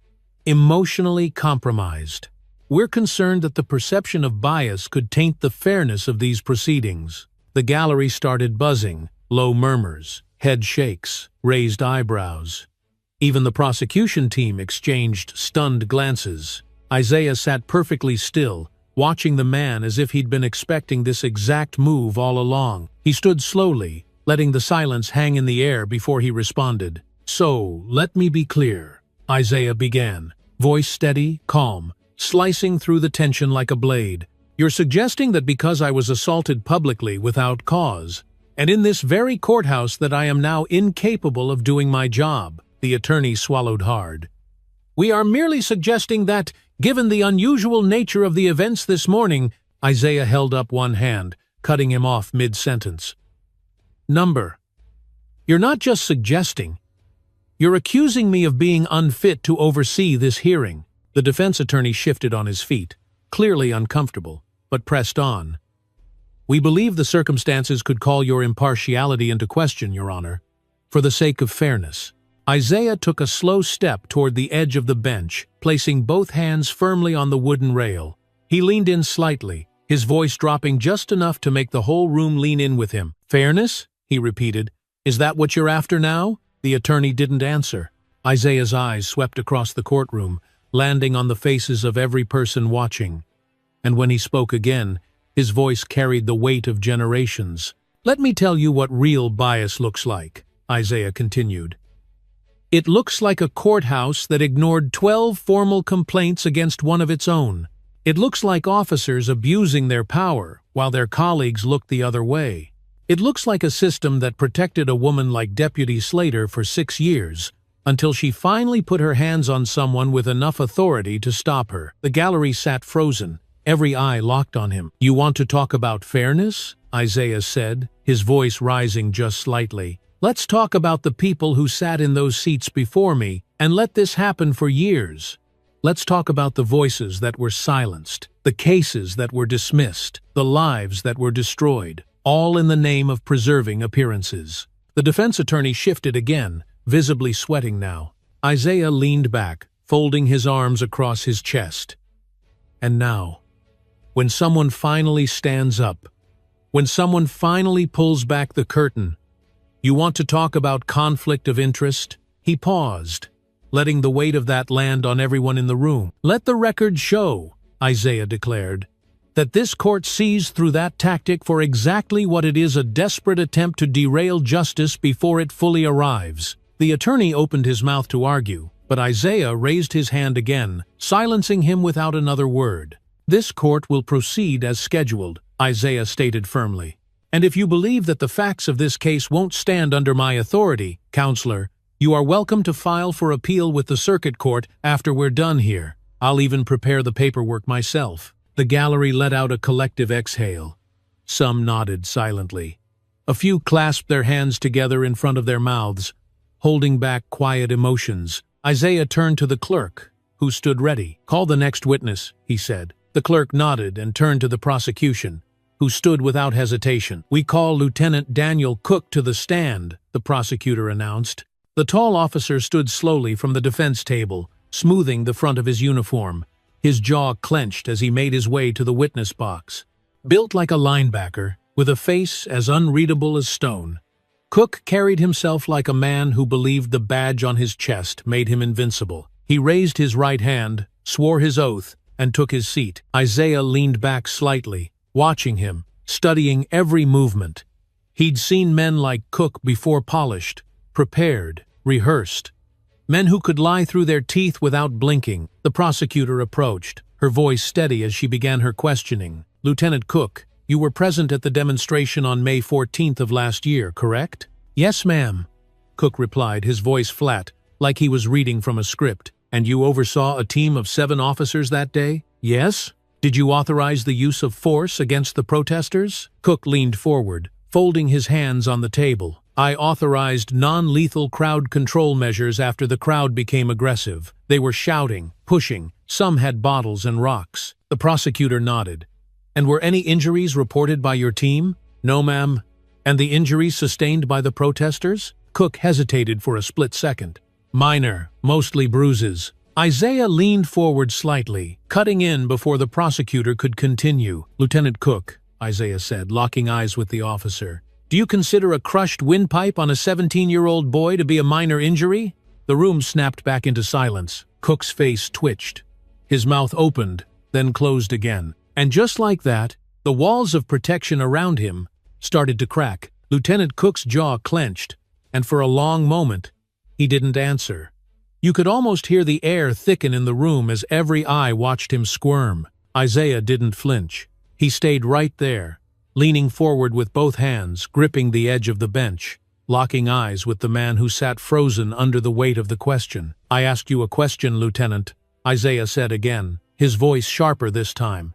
emotionally compromised. We're concerned that the perception of bias could taint the fairness of these proceedings." The gallery started buzzing, low murmurs, head shakes, raised eyebrows. Even the prosecution team exchanged stunned glances. Isaiah sat perfectly still, watching the man as if he'd been expecting this exact move all along. He stood slowly, letting the silence hang in the air before he responded. "So, let me be clear," Isaiah began, voice steady, calm, slicing through the tension like a blade. "You're suggesting that because I was assaulted publicly without cause, and in this very courthouse, that I am now incapable of doing my job." The attorney swallowed hard. "We are merely suggesting that, given the unusual nature of the events this morning," Isaiah held up one hand, cutting him off mid-sentence. "You're not just suggesting. You're accusing me of being unfit to oversee this hearing." The defense attorney shifted on his feet, clearly uncomfortable, but pressed on. "We believe the circumstances could call your impartiality into question, Your Honor, for the sake of fairness." Isaiah took a slow step toward the edge of the bench, placing both hands firmly on the wooden rail. He leaned in slightly, his voice dropping just enough to make the whole room lean in with him. "Fairness?" he repeated. "Is that what you're after now?" The attorney didn't answer. Isaiah's eyes swept across the courtroom, landing on the faces of every person watching. And when he spoke again, his voice carried the weight of generations. "Let me tell you what real bias looks like," Isaiah continued. "It looks like a courthouse that ignored 12 formal complaints against one of its own. It looks like officers abusing their power while their colleagues looked the other way. It looks like a system that protected a woman like Deputy Slater for 6 years, until she finally put her hands on someone with enough authority to stop her." The gallery sat frozen, every eye locked on him. "You want to talk about fairness?" Isaiah said, his voice rising just slightly. "Let's talk about the people who sat in those seats before me and let this happen for years. Let's talk about the voices that were silenced, the cases that were dismissed, the lives that were destroyed, all in the name of preserving appearances." The defense attorney shifted again, visibly sweating now. Isaiah leaned back, folding his arms across his chest. "And now, when someone finally stands up, when someone finally pulls back the curtain, you want to talk about conflict of interest?" He paused, letting the weight of that land on everyone in the room. "Let the record show," Isaiah declared, "that this court sees through that tactic for exactly what it is, a desperate attempt to derail justice before it fully arrives." The attorney opened his mouth to argue, but Isaiah raised his hand again, silencing him without another word. "This court will proceed as scheduled," Isaiah stated firmly. "And if you believe that the facts of this case won't stand under my authority, Counselor, you are welcome to file for appeal with the circuit court after we're done here. I'll even prepare the paperwork myself." The gallery let out a collective exhale. Some nodded silently. A few clasped their hands together in front of their mouths, holding back quiet emotions. Isaiah turned to the clerk, who stood ready. "Call the next witness," he said. The clerk nodded and turned to the prosecution, who stood without hesitation. "We call Lieutenant Daniel Cook to the stand," the prosecutor announced. The tall officer stood slowly from the defense table, smoothing the front of his uniform. His jaw clenched as he made his way to the witness box. Built like a linebacker, with a face as unreadable as stone, Cook carried himself like a man who believed the badge on his chest made him invincible. He raised his right hand, swore his oath, and took his seat. Isaiah leaned back slightly, watching him, studying every movement. He'd seen men like Cook before, polished, prepared, rehearsed. Men who could lie through their teeth without blinking. The prosecutor approached, her voice steady as she began her questioning. Lieutenant Cook, you were present at the demonstration on May 14th of last year, correct? Yes, ma'am, Cook replied, his voice flat, like he was reading from a script. And you oversaw a team of 7 officers that day? Yes. Did you authorize the use of force against the protesters? Cook leaned forward, folding his hands on the table. I authorized non-lethal crowd control measures after the crowd became aggressive. They were shouting, pushing, some had bottles and rocks. The prosecutor nodded. And were any injuries reported by your team? No, ma'am. And the injuries sustained by the protesters? Cook hesitated for a split second. Minor, mostly bruises. Isaiah leaned forward slightly, cutting in before the prosecutor could continue. Lieutenant Cook, Isaiah said, locking eyes with the officer. Do you consider a crushed windpipe on a 17-year-old boy to be a minor injury? The room snapped back into silence. Cook's face twitched. His mouth opened, then closed again. And just like that, the walls of protection around him started to crack. Lieutenant Cook's jaw clenched, and for a long moment, he didn't answer. You could almost hear the air thicken in the room as every eye watched him squirm. Isaiah didn't flinch. He stayed right there, leaning forward with both hands, gripping the edge of the bench, locking eyes with the man who sat frozen under the weight of the question. I asked you a question, Lieutenant, Isaiah said again, his voice sharper this time.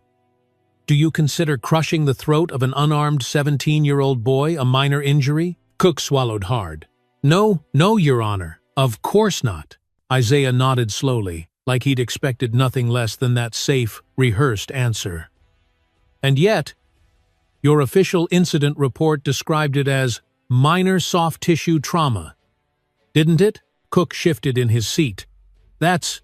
Do you consider crushing the throat of an unarmed 17-year-old boy a minor injury? Cook swallowed hard. No, Your Honor. Of course not. Isaiah nodded slowly, like he'd expected nothing less than that safe, rehearsed answer. And yet, your official incident report described it as minor soft tissue trauma. Didn't it? Cook shifted in his seat. That's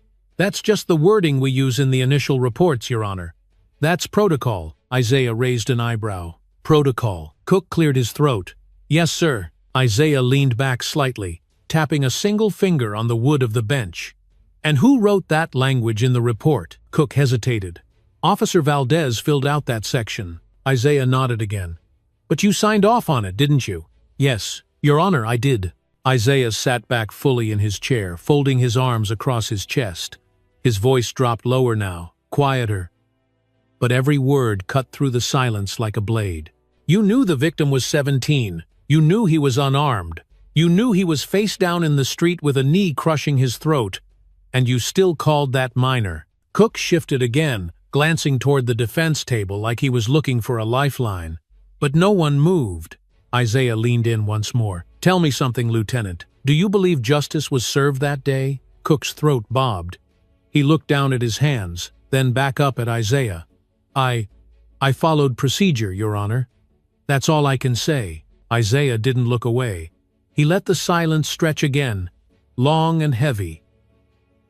just the wording we use in the initial reports, Your Honor. That's protocol. Isaiah raised an eyebrow. Protocol. Cook cleared his throat. Yes, sir. Isaiah leaned back slightly, tapping a single finger on the wood of the bench. And who wrote that language in the report? Cook hesitated. Officer Valdez filled out that section. Isaiah nodded again. But you signed off on it, didn't you? Yes, Your Honor, I did. Isaiah sat back fully in his chair, folding his arms across his chest. His voice dropped lower now, quieter. But every word cut through the silence like a blade. You knew the victim was 17. You knew he was unarmed. You knew he was face down in the street with a knee crushing his throat. And you still called that minor. Cook shifted again, glancing toward the defense table like he was looking for a lifeline. But no one moved. Isaiah leaned in once more. Tell me something, Lieutenant. Do you believe justice was served that day? Cook's throat bobbed. He looked down at his hands, then back up at Isaiah. I followed procedure, Your Honor. That's all I can say. Isaiah didn't look away. He let the silence stretch again, long and heavy.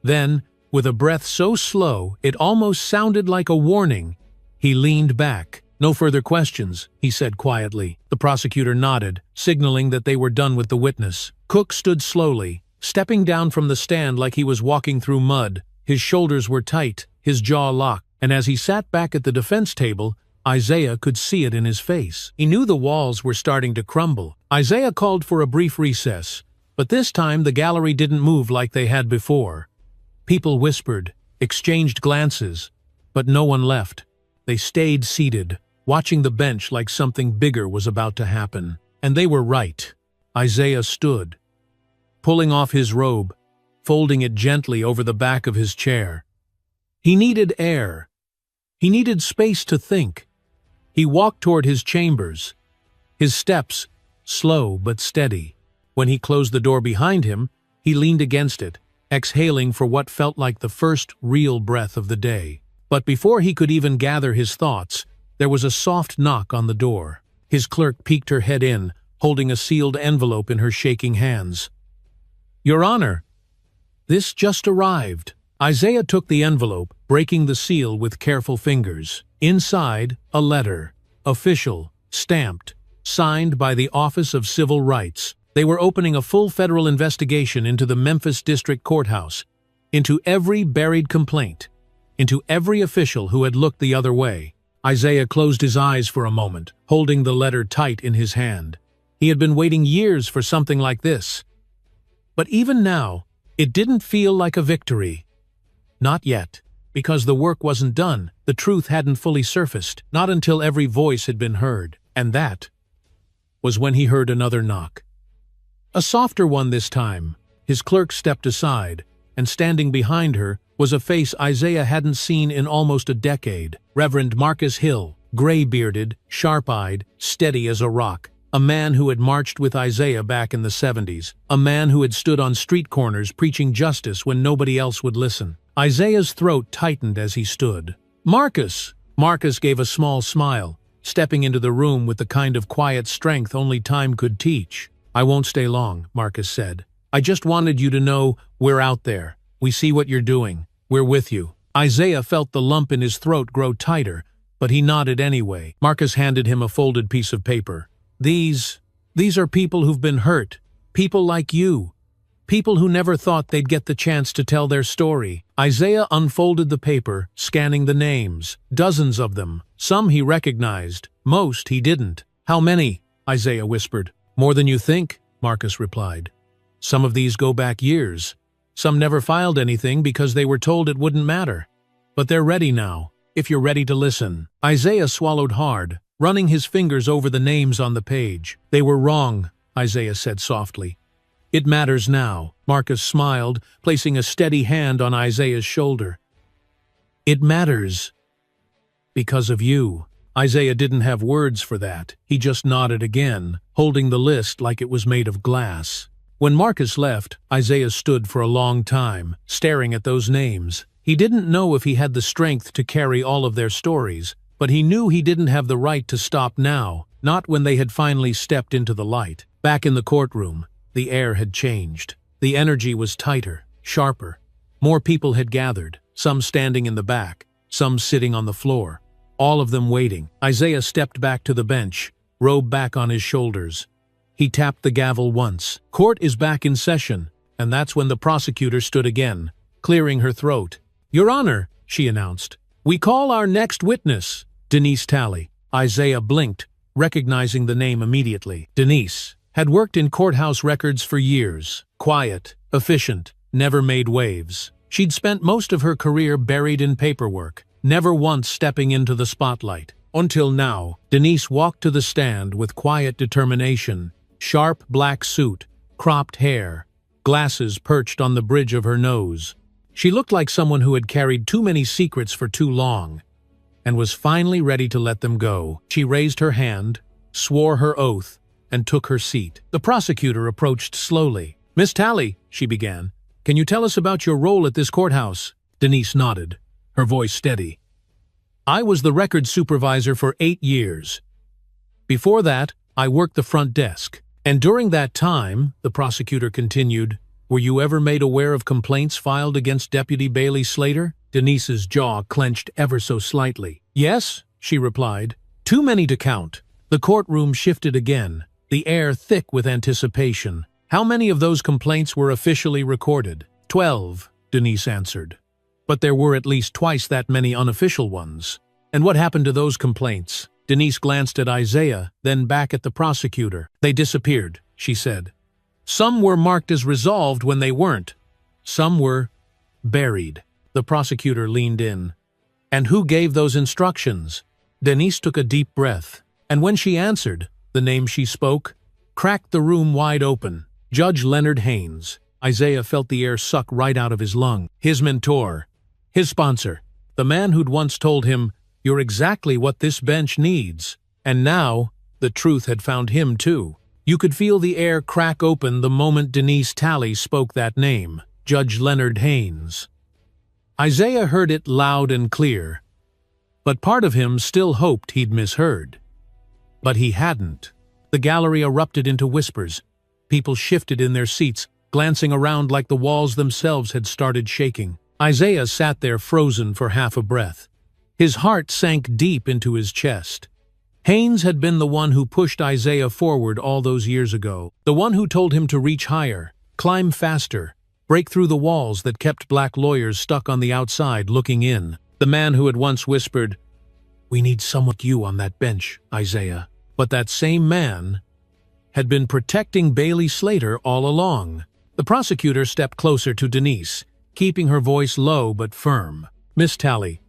Then, with a breath so slow it almost sounded like a warning, he leaned back. No further questions, he said quietly. The prosecutor nodded, signaling that they were done with the witness. Cook stood slowly, stepping down from the stand like he was walking through mud. His shoulders were tight, his jaw locked, and as he sat back at the defense table, Isaiah could see it in his face. He knew the walls were starting to crumble. Isaiah called for a brief recess, but this time the gallery didn't move like they had before. People whispered, exchanged glances, but no one left. They stayed seated, watching the bench like something bigger was about to happen. And they were right. Isaiah stood, pulling off his robe, folding it gently over the back of his chair. He needed air. He needed space to think. He walked toward his chambers, his steps slow but steady. When he closed the door behind him, he leaned against it, exhaling for what felt like the first real breath of the day. But before he could even gather his thoughts, there was a soft knock on the door. His clerk peeked her head in, holding a sealed envelope in her shaking hands. Your Honor, this just arrived. Isaiah took the envelope, breaking the seal with careful fingers. Inside, a letter, official, stamped, signed by the Office of Civil Rights. They were opening a full federal investigation into the Memphis District Courthouse, into every buried complaint, into every official who had looked the other way. Isaiah closed his eyes for a moment, holding the letter tight in his hand. He had been waiting years for something like this. But even now, It didn't feel like a victory. Not yet. Because the work wasn't done, the truth hadn't fully surfaced, not until every voice had been heard, and that was when he heard another knock. A softer one this time. His clerk stepped aside, and standing behind her was a face Isaiah hadn't seen in almost a decade. Reverend Marcus Hill, gray-bearded, sharp-eyed, steady as a rock. A man who had marched with Isaiah back in the 70s. A man who had stood on street corners preaching justice when nobody else would listen. Isaiah's throat tightened as he stood. "Marcus!" Marcus gave a small smile, stepping into the room with the kind of quiet strength only time could teach. "I won't stay long," Marcus said. "I just wanted you to know we're out there. We see what you're doing. We're with you." Isaiah felt the lump in his throat grow tighter, but he nodded anyway. Marcus handed him a folded piece of paper. These are people who've been hurt. People like you. People who never thought they'd get the chance to tell their story." Isaiah unfolded the paper, scanning the names. Dozens of them. Some he recognized. Most he didn't. "How many?" Isaiah whispered. "More than you think," Marcus replied. "Some of these go back years. Some never filed anything because they were told it wouldn't matter. But they're ready now, if you're ready to listen." Isaiah swallowed hard, running his fingers over the names on the page. "They were wrong," Isaiah said softly. "It matters now." Marcus smiled, placing a steady hand on Isaiah's shoulder. "It matters because of you." Isaiah didn't have words for that. He just nodded again, holding the list like it was made of glass. When Marcus left, Isaiah stood for a long time, staring at those names. He didn't know if he had the strength to carry all of their stories, but he knew he didn't have the right to stop now, not when they had finally stepped into the light. Back in the courtroom, the air had changed. The energy was tighter, sharper. More people had gathered, some standing in the back, some sitting on the floor, all of them waiting. Isaiah stepped back to the bench, robe back on his shoulders. He tapped the gavel once. Court is back in session, and that's when the prosecutor stood again, clearing her throat. "Your Honor," she announced, "we call our next witness, Denise Talley." Isaiah blinked, recognizing the name immediately. Denise had worked in courthouse records for years. Quiet, efficient, never made waves. She'd spent most of her career buried in paperwork, never once stepping into the spotlight. Until now, Denise walked to the stand with quiet determination. Sharp black suit, cropped hair, glasses perched on the bridge of her nose. She looked like someone who had carried too many secrets for too long, and was finally ready to let them go. She raised her hand, swore her oath, and took her seat. The prosecutor approached slowly. "Miss Talley," she began, "can you tell us about your role at this courthouse?" Denise nodded, her voice steady. "I was the records supervisor for 8 years. Before that, I worked the front desk. And during that time," the prosecutor continued, "were you ever made aware of complaints filed against Deputy Bailey Slater?" Denise's jaw clenched ever so slightly. "Yes," she replied. "Too many to count." The courtroom shifted again, the air thick with anticipation. "How many of those complaints were officially recorded?" 12, Denise answered. "But there were at least twice that many unofficial ones." "And what happened to those complaints?" Denise glanced at Isaiah, then back at the prosecutor. "They disappeared," she said. "Some were marked as resolved when they weren't. Some were buried." The prosecutor leaned in. "And who gave those instructions?" Denise took a deep breath, and when she answered, the name she spoke cracked the room wide open. Judge Leonard Haynes. Isaiah felt the air suck right out of his lung. His mentor. His sponsor. The man who'd once told him, "You're exactly what this bench needs." And now, the truth had found him too. You could feel the air crack open the moment Denise Talley spoke that name, Judge Leonard Haynes. Isaiah heard it loud and clear, but part of him still hoped he'd misheard. But he hadn't. The gallery erupted into whispers. People shifted in their seats, glancing around like the walls themselves had started shaking. Isaiah sat there frozen for half a breath. His heart sank deep into his chest. Haynes had been the one who pushed Isaiah forward all those years ago, the one who told him to reach higher, climb faster, break through the walls that kept black lawyers stuck on the outside looking in. The man who had once whispered, "We need someone like you on that bench, Isaiah." But that same man had been protecting Bailey Slater all along. The prosecutor stepped closer to Denise, keeping her voice low but firm. "Miss Talley,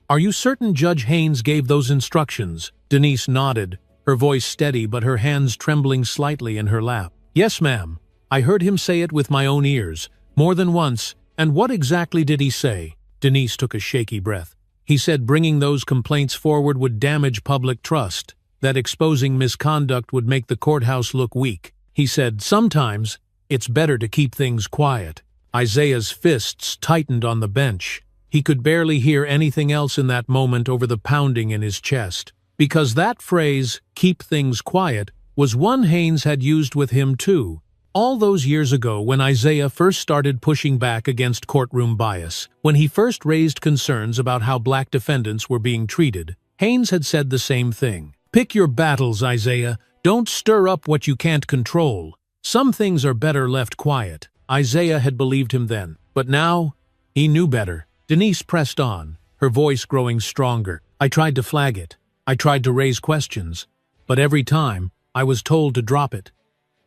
are you certain Judge Haynes gave those instructions?" Denise nodded, her voice steady but her hands trembling slightly in her lap. "Yes, ma'am. I heard him say it with my own ears, more than once. And what exactly did he say?" Denise took a shaky breath. "He said bringing those complaints forward would damage public trust, that exposing misconduct would make the courthouse look weak. He said, sometimes it's better to keep things quiet." Isaiah's fists tightened on the bench. He could barely hear anything else in that moment over the pounding in his chest. Because that phrase, "keep things quiet," was one Haynes had used with him too. All those years ago when Isaiah first started pushing back against courtroom bias, when he first raised concerns about how black defendants were being treated, Haynes had said the same thing. "Pick your battles, Isaiah. Don't stir up what you can't control. Some things are better left quiet." Isaiah had believed him then, but now he knew better. Denise pressed on, her voice growing stronger. "I tried to flag it. I tried to raise questions, but every time I was told to drop it.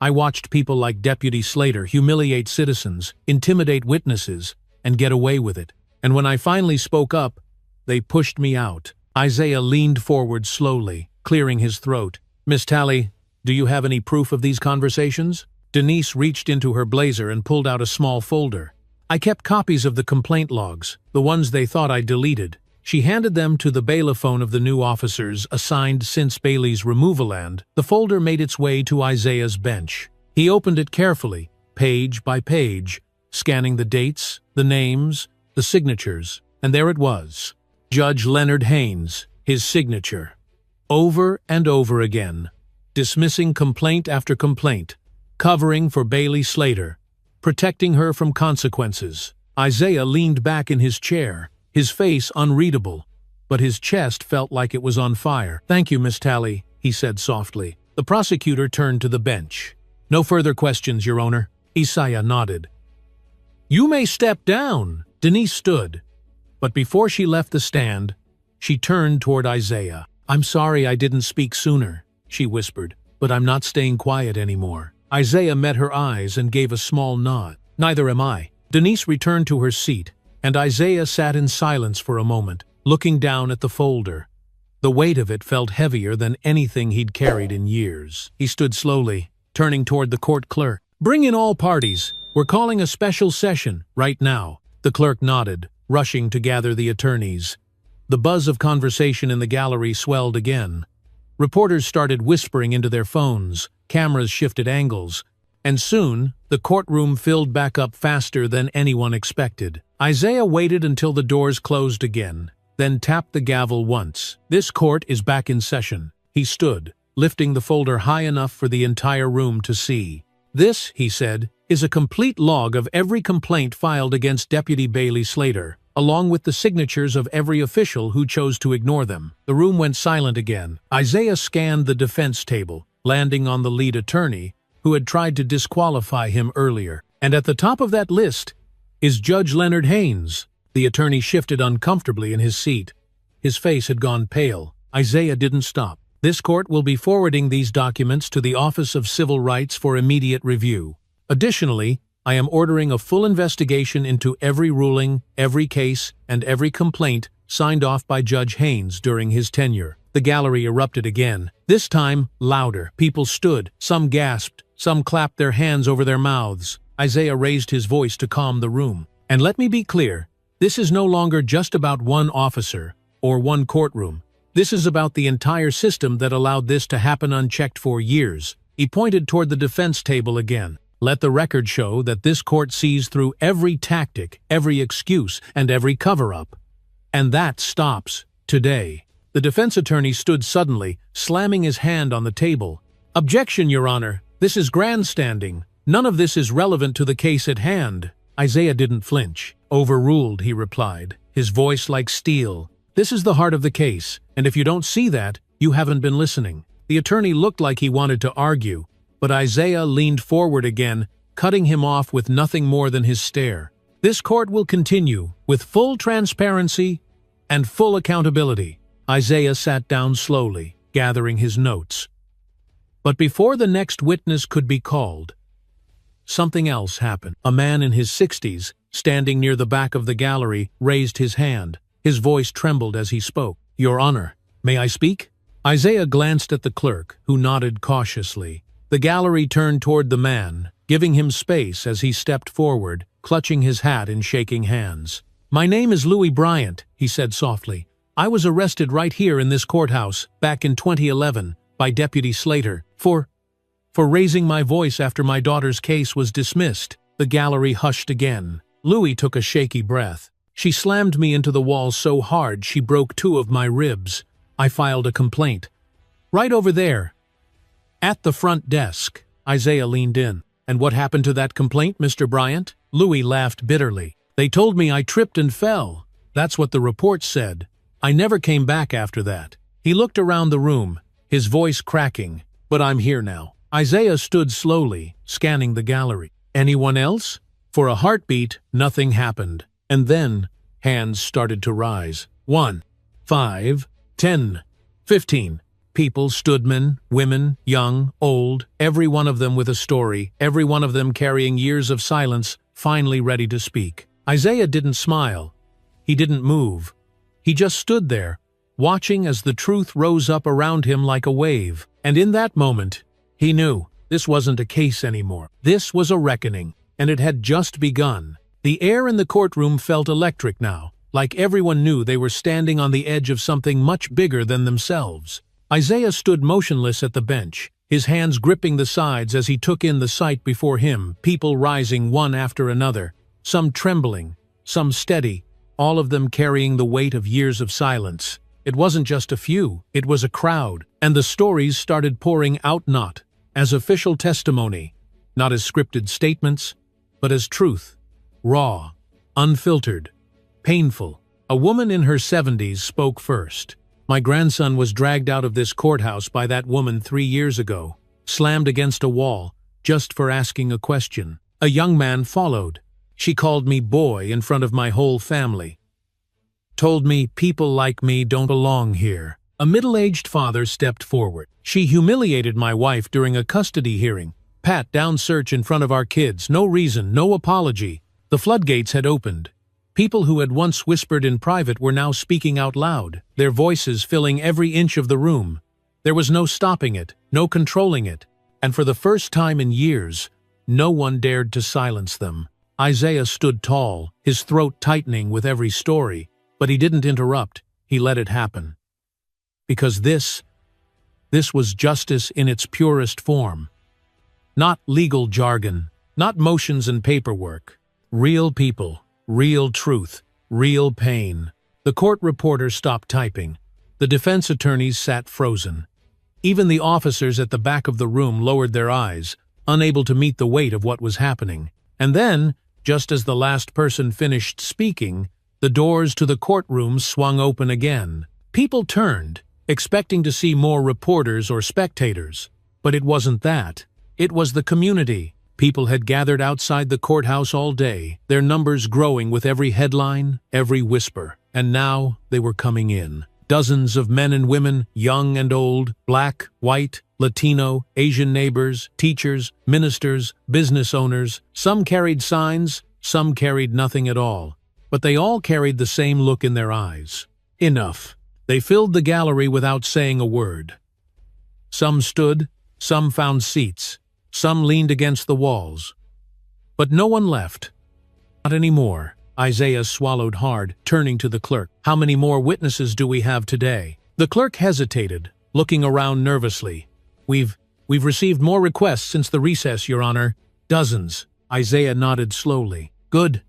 I watched people like Deputy Slater humiliate citizens, intimidate witnesses, and get away with it. And when I finally spoke up, they pushed me out." Isaiah leaned forward slowly, clearing his throat. "Miss Talley, do you have any proof of these conversations?" Denise reached into her blazer and pulled out a small folder. "I kept copies of the complaint logs, the ones they thought I deleted." She handed them to the bailiphone of the new officers assigned since Bailey's removal, and the folder made its way to Isaiah's bench. He opened it carefully, page by page, scanning the dates, the names, the signatures, and there it was. Judge Leonard Haynes, his signature. Over and over again, dismissing complaint after complaint, covering for Bailey Slater, protecting her from consequences. Isaiah leaned back in his chair, his face unreadable, but his chest felt like it was on fire. "Thank you, Miss Talley," he said softly. The prosecutor turned to the bench. "No further questions, Your Honor." Isaiah nodded. "You may step down." Denise stood, but before she left the stand, she turned toward Isaiah. "I'm sorry I didn't speak sooner," she whispered, "but I'm not staying quiet anymore." Isaiah met her eyes and gave a small nod. "Neither am I." Denise returned to her seat, and Isaiah sat in silence for a moment, looking down at the folder. The weight of it felt heavier than anything he'd carried in years. He stood slowly, turning toward the court clerk. "Bring in all parties. We're calling a special session right now." The clerk nodded, rushing to gather the attorneys. The buzz of conversation in the gallery swelled again. Reporters started whispering into their phones, cameras shifted angles, and soon the courtroom filled back up faster than anyone expected. Isaiah waited until the doors closed again, then tapped the gavel once. "This court is back in session." He stood, lifting the folder high enough for the entire room to see. "This," he said, "is a complete log of every complaint filed against Deputy Bailey Slater, along with the signatures of every official who chose to ignore them." The room went silent again. Isaiah scanned the defense table, landing on the lead attorney, who had tried to disqualify him earlier. "And at the top of that list is Judge Leonard Haynes." The attorney shifted uncomfortably in his seat. His face had gone pale. Isaiah didn't stop. "This court will be forwarding these documents to the Office of Civil Rights for immediate review. Additionally, I am ordering a full investigation into every ruling, every case, and every complaint signed off by Judge Haynes during his tenure." The gallery erupted again, this time louder. People stood, some gasped, some clapped their hands over their mouths. Isaiah raised his voice to calm the room. "And let me be clear, this is no longer just about one officer or one courtroom. This is about the entire system that allowed this to happen unchecked for years." He pointed toward the defense table again. "Let the record show that this court sees through every tactic, every excuse, and every cover-up. And that stops today." The defense attorney stood suddenly, slamming his hand on the table. "Objection, Your Honor. This is grandstanding. None of this is relevant to the case at hand." Isaiah didn't flinch. "Overruled," he replied, his voice like steel. "This is the heart of the case, and if you don't see that, you haven't been listening." The attorney looked like he wanted to argue, but Isaiah leaned forward again, cutting him off with nothing more than his stare. "This court will continue with full transparency and full accountability." Isaiah sat down slowly, gathering his notes. But before the next witness could be called, something else happened. A man in his 60s, standing near the back of the gallery, raised his hand. His voice trembled as he spoke. "Your Honor, may I speak?" Isaiah glanced at the clerk, who nodded cautiously. The gallery turned toward the man, giving him space as he stepped forward, clutching his hat and shaking hands. "My name is Louis Bryant," he said softly. "I was arrested right here in this courthouse, back in 2011, by Deputy Slater, for raising my voice after my daughter's case was dismissed." The gallery hushed again. Louis took a shaky breath. "She slammed me into the wall so hard she broke 2 of my ribs. I filed a complaint. Right over there, at the front desk." Isaiah leaned in. "And what happened to that complaint, Mr. Bryant?" Louis laughed bitterly. "They told me I tripped and fell. That's what the report said. I never came back after that." He looked around the room, his voice cracking. "But I'm here now." Isaiah stood slowly, scanning the gallery. "Anyone else?" For a heartbeat, nothing happened. And then, hands started to rise. 1, 5, 10, 15. People stood, men, women, young, old, every one of them with a story, every one of them carrying years of silence, finally ready to speak. Isaiah didn't smile. He didn't move. He just stood there, watching as the truth rose up around him like a wave. And in that moment, he knew this wasn't a case anymore. This was a reckoning, and it had just begun. The air in the courtroom felt electric now, like everyone knew they were standing on the edge of something much bigger than themselves. Isaiah stood motionless at the bench, his hands gripping the sides as he took in the sight before him, people rising one after another, some trembling, some steady, all of them carrying the weight of years of silence. It wasn't just a few, it was a crowd, and the stories started pouring out not as official testimony, not as scripted statements, but as truth, raw, unfiltered, painful. A woman in her 70s spoke first. "My grandson was dragged out of this courthouse by that woman 3 years ago, slammed against a wall, just for asking a question. A young man followed. She called me boy in front of my whole family. Told me people like me don't belong here." A middle-aged father stepped forward. "She humiliated my wife during a custody hearing. Pat down search in front of our kids, no reason, no apology." The floodgates had opened. People who had once whispered in private were now speaking out loud, their voices filling every inch of the room. There was no stopping it, no controlling it, and for the first time in years, no one dared to silence them. Isaiah stood tall, his throat tightening with every story, but he didn't interrupt, he let it happen. Because this was justice in its purest form. Not legal jargon, not motions and paperwork. Real people, real truth, real pain. The court reporter stopped typing. The defense attorneys sat frozen. Even the officers at the back of the room lowered their eyes, unable to meet the weight of what was happening. And then, just as the last person finished speaking, the doors to the courtroom swung open again. People turned, expecting to see more reporters or spectators. But it wasn't that. It was the community. People had gathered outside the courthouse all day, their numbers growing with every headline, every whisper. And now they were coming in. Dozens of men and women, young and old, black, white, Latino, Asian neighbors, teachers, ministers, business owners. Some carried signs, some carried nothing at all. But they all carried the same look in their eyes. Enough. They filled the gallery without saying a word. Some stood, some found seats, some leaned against the walls. But no one left. Not anymore. Isaiah swallowed hard, turning to the clerk. "How many more witnesses do we have today?" The clerk hesitated, looking around nervously. We've received more requests since the recess, Your Honor. Dozens." Isaiah nodded slowly. "Good,"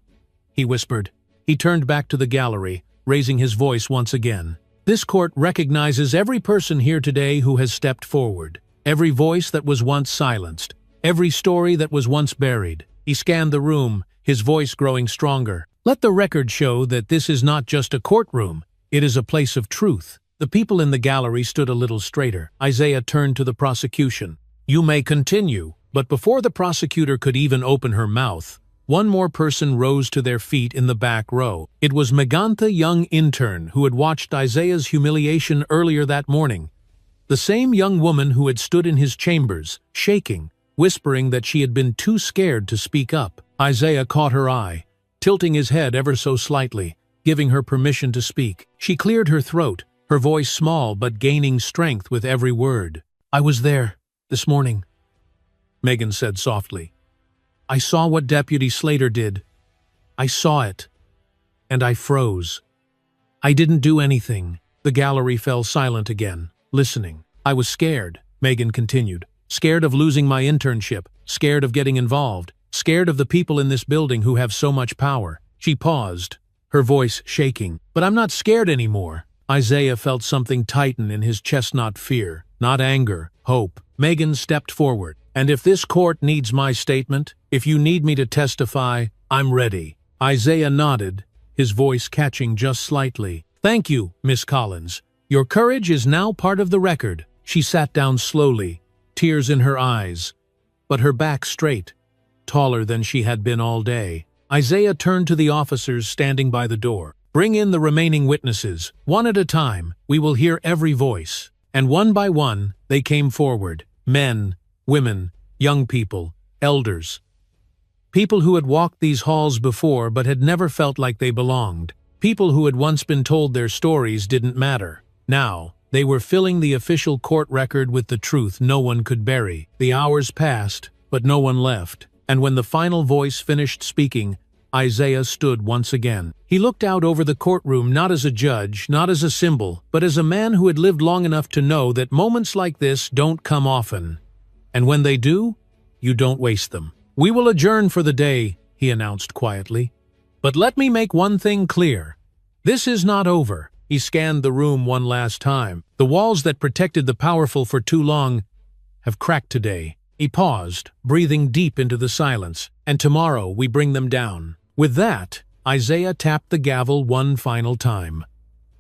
he whispered. He turned back to the gallery, raising his voice once again. "This court recognizes every person here today who has stepped forward. Every voice that was once silenced. Every story that was once buried." He scanned the room, his voice growing stronger. "Let the record show that this is not just a courtroom. It is a place of truth." The people in the gallery stood a little straighter. Isaiah turned to the prosecution. "You may continue." But before the prosecutor could even open her mouth, one more person rose to their feet in the back row. It was Megantha, young intern who had watched Isaiah's humiliation earlier that morning. The same young woman who had stood in his chambers, shaking, whispering that she had been too scared to speak up. Isaiah caught her eye, tilting his head ever so slightly, giving her permission to speak. She cleared her throat, her voice small but gaining strength with every word. "I was there, this morning," Megan said softly. "I saw what Deputy Slater did. I saw it. And I froze. I didn't do anything." The gallery fell silent again, listening. "I was scared," Megan continued. "Scared of losing my internship, scared of getting involved, scared of the people in this building who have so much power." She paused, her voice shaking. "But I'm not scared anymore." Isaiah felt something tighten in his chest, not fear, not anger, hope. Megan stepped forward. "And if this court needs my statement, if you need me to testify, I'm ready." Isaiah nodded, his voice catching just slightly. "Thank you, Miss Collins. Your courage is now part of the record." She sat down slowly, tears in her eyes, but her back straight, taller than she had been all day. Isaiah turned to the officers standing by the door. "Bring in the remaining witnesses. One at a time, we will hear every voice." And one by one, they came forward. Men, women, young people, elders. People who had walked these halls before but had never felt like they belonged. People who had once been told their stories didn't matter. Now, they were filling the official court record with the truth no one could bury. The hours passed, but no one left. And when the final voice finished speaking, Isaiah stood once again. He looked out over the courtroom not as a judge, not as a symbol, but as a man who had lived long enough to know that moments like this don't come often. And when they do, you don't waste them. "We will adjourn for the day," he announced quietly. "But let me make one thing clear. This is not over." He scanned the room one last time. "The walls that protected the powerful for too long have cracked today." He paused, breathing deep into the silence. "And tomorrow we bring them down." With that, Isaiah tapped the gavel one final time.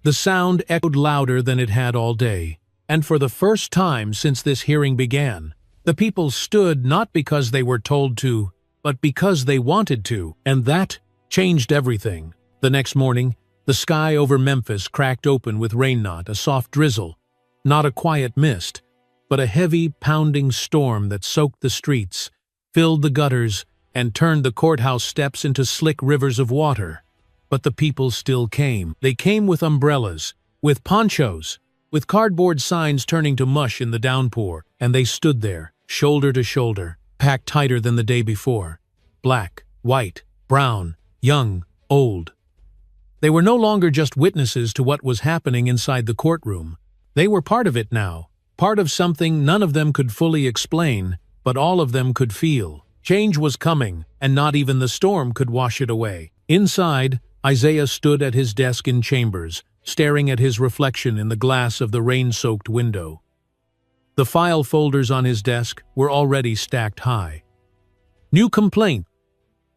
The sound echoed louder than it had all day. And for the first time since this hearing began, the people stood not because they were told to, but because they wanted to. And that changed everything. The next morning, the sky over Memphis cracked open with rain, not a soft drizzle, not a quiet mist, but a heavy, pounding storm that soaked the streets, filled the gutters, and turned the courthouse steps into slick rivers of water. But the people still came. They came with umbrellas, with ponchos, with cardboard signs turning to mush in the downpour, and they stood there, shoulder to shoulder, packed tighter than the day before. Black, white, brown, young, old. They were no longer just witnesses to what was happening inside the courtroom. They were part of it now, part of something none of them could fully explain, but all of them could feel. Change was coming, and not even the storm could wash it away. Inside, Isaiah stood at his desk in chambers, staring at his reflection in the glass of the rain-soaked window. The file folders on his desk were already stacked high. New complaint,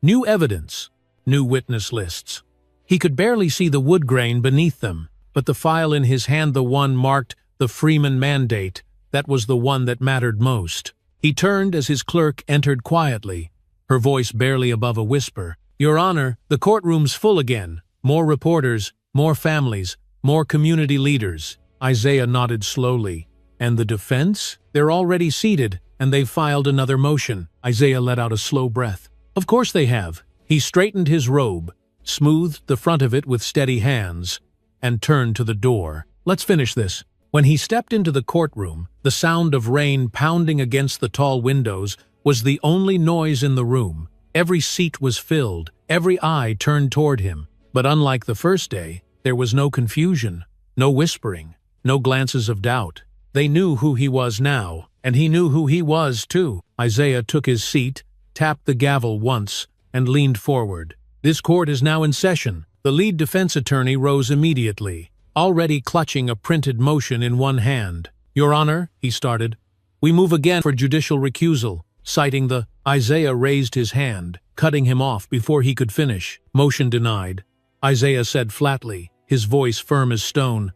new evidence, new witness lists. He could barely see the wood grain beneath them, but the file in his hand, the one marked the Freeman Mandate, that was the one that mattered most. He turned as his clerk entered quietly, her voice barely above a whisper. "Your Honor, the courtroom's full again. More reporters, more families, more community leaders." Isaiah nodded slowly. "And the defense? They're already seated, and they've filed another motion." Isaiah let out a slow breath. "Of course they have." He straightened his robe, smoothed the front of it with steady hands, and turned to the door. "Let's finish this." When he stepped into the courtroom, the sound of rain pounding against the tall windows was the only noise in the room. Every seat was filled, every eye turned toward him. But unlike the first day, there was no confusion, no whispering, no glances of doubt. They knew who he was now, and he knew who he was too. Isaiah took his seat, tapped the gavel once, and leaned forward. "This court is now in session." The lead defense attorney rose immediately, already clutching a printed motion in one hand. "Your Honor," he started, "we move again for judicial recusal," citing the... Isaiah raised his hand, cutting him off before he could finish. "Motion denied," Isaiah said flatly, his voice firm as stone.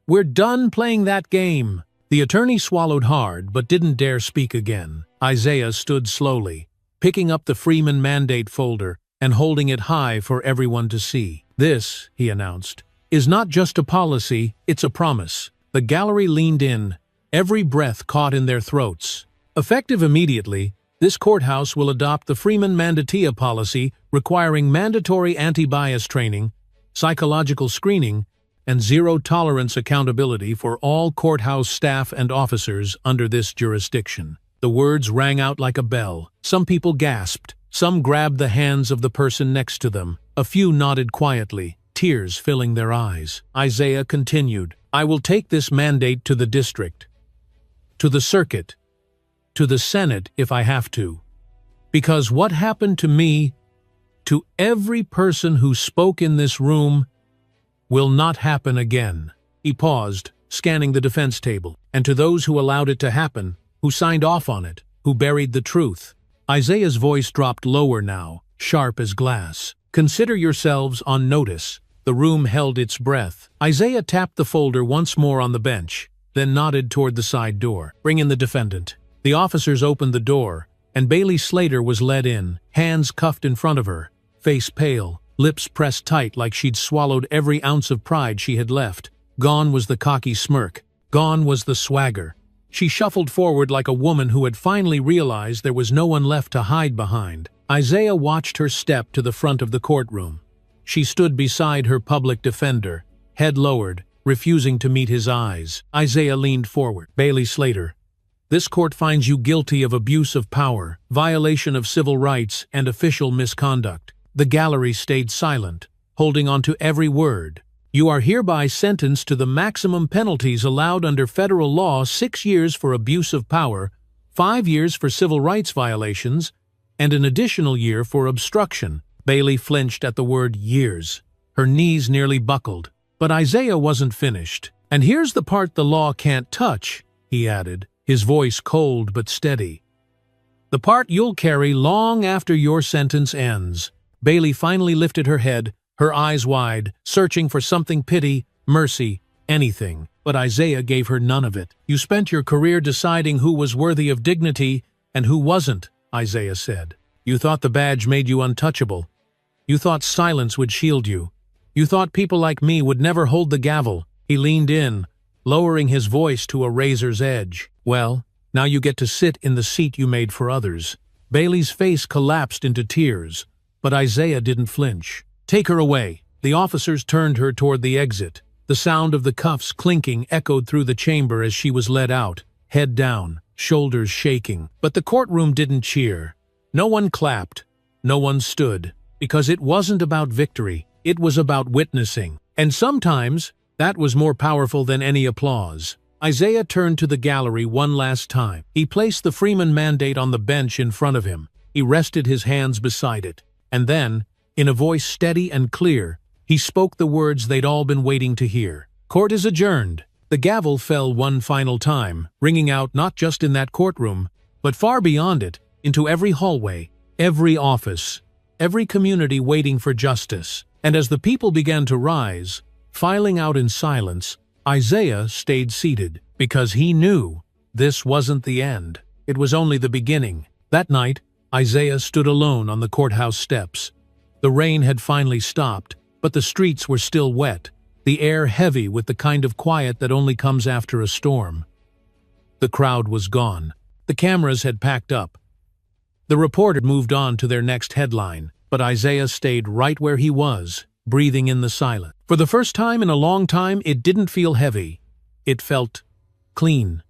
"We're done playing that game." The attorney swallowed hard but didn't dare speak again. Isaiah stood slowly, picking up the Freeman Mandate folder and holding it high for everyone to see. "This," he announced, "is not just a policy, it's a promise." The gallery leaned in, every breath caught in their throats. Effective immediately, this courthouse will adopt the Freeman Mandatia policy requiring mandatory anti-bias training, psychological screening, and zero-tolerance accountability for all courthouse staff and officers under this jurisdiction. The words rang out like a bell. Some people gasped. Some grabbed the hands of the person next to them. A few nodded quietly, tears filling their eyes. Isaiah continued, "I will take this mandate to the district, to the circuit, to the Senate if I have to. Because what happened to me, to every person who spoke in this room, will not happen again." He paused, scanning the defense table. "And to those who allowed it to happen, who signed off on it, who buried the truth." Isaiah's voice dropped lower now, sharp as glass. "Consider yourselves on notice." The room held its breath. Isaiah tapped the folder once more on the bench, then nodded toward the side door. "Bring in the defendant." The officers opened the door, and Bailey Slater was led in, hands cuffed in front of her, face pale, lips pressed tight like she'd swallowed every ounce of pride she had left. Gone was the cocky smirk. Gone was the swagger. She shuffled forward like a woman who had finally realized there was no one left to hide behind. Isaiah watched her step to the front of the courtroom. She stood beside her public defender, head lowered, refusing to meet his eyes. Isaiah leaned forward. "Bailey Slater, this court finds you guilty of abuse of power, violation of civil rights, and official misconduct." The gallery stayed silent, holding on to every word. "You are hereby sentenced to the maximum penalties allowed under federal law: 6 years for abuse of power, 5 years for civil rights violations, and an additional year for obstruction." Bailey flinched at the word years. Her knees nearly buckled. But Isaiah wasn't finished. "And here's the part the law can't touch," he added, his voice cold but steady. "The part you'll carry long after your sentence ends." Bailey finally lifted her head, her eyes wide, searching for something: pity, mercy, anything. But Isaiah gave her none of it. "You spent your career deciding who was worthy of dignity and who wasn't," Isaiah said. "You thought the badge made you untouchable. You thought silence would shield you. You thought people like me would never hold the gavel." He leaned in, lowering his voice to a razor's edge. "Well, now you get to sit in the seat you made for others." Bailey's face collapsed into tears, but Isaiah didn't flinch. "Take her away." The officers turned her toward the exit. The sound of the cuffs clinking echoed through the chamber as she was led out, head down, shoulders shaking. But the courtroom didn't cheer. No one clapped. No one stood. Because it wasn't about victory. It was about witnessing. And sometimes, that was more powerful than any applause. Isaiah turned to the gallery one last time. He placed the Freeman Mandate on the bench in front of him. He rested his hands beside it. And then, in a voice steady and clear, he spoke the words they'd all been waiting to hear. "Court is adjourned." The gavel fell one final time, ringing out not just in that courtroom, but far beyond it, into every hallway, every office, every community waiting for justice. And as the people began to rise, filing out in silence, Isaiah stayed seated, because he knew this wasn't the end. It was only the beginning. That night, Isaiah stood alone on the courthouse steps. The rain had finally stopped, but the streets were still wet, the air heavy with the kind of quiet that only comes after a storm. The crowd was gone. The cameras had packed up. The reporter moved on to their next headline, but Isaiah stayed right where he was, breathing in the silence. For the first time in a long time, it didn't feel heavy. It felt clean,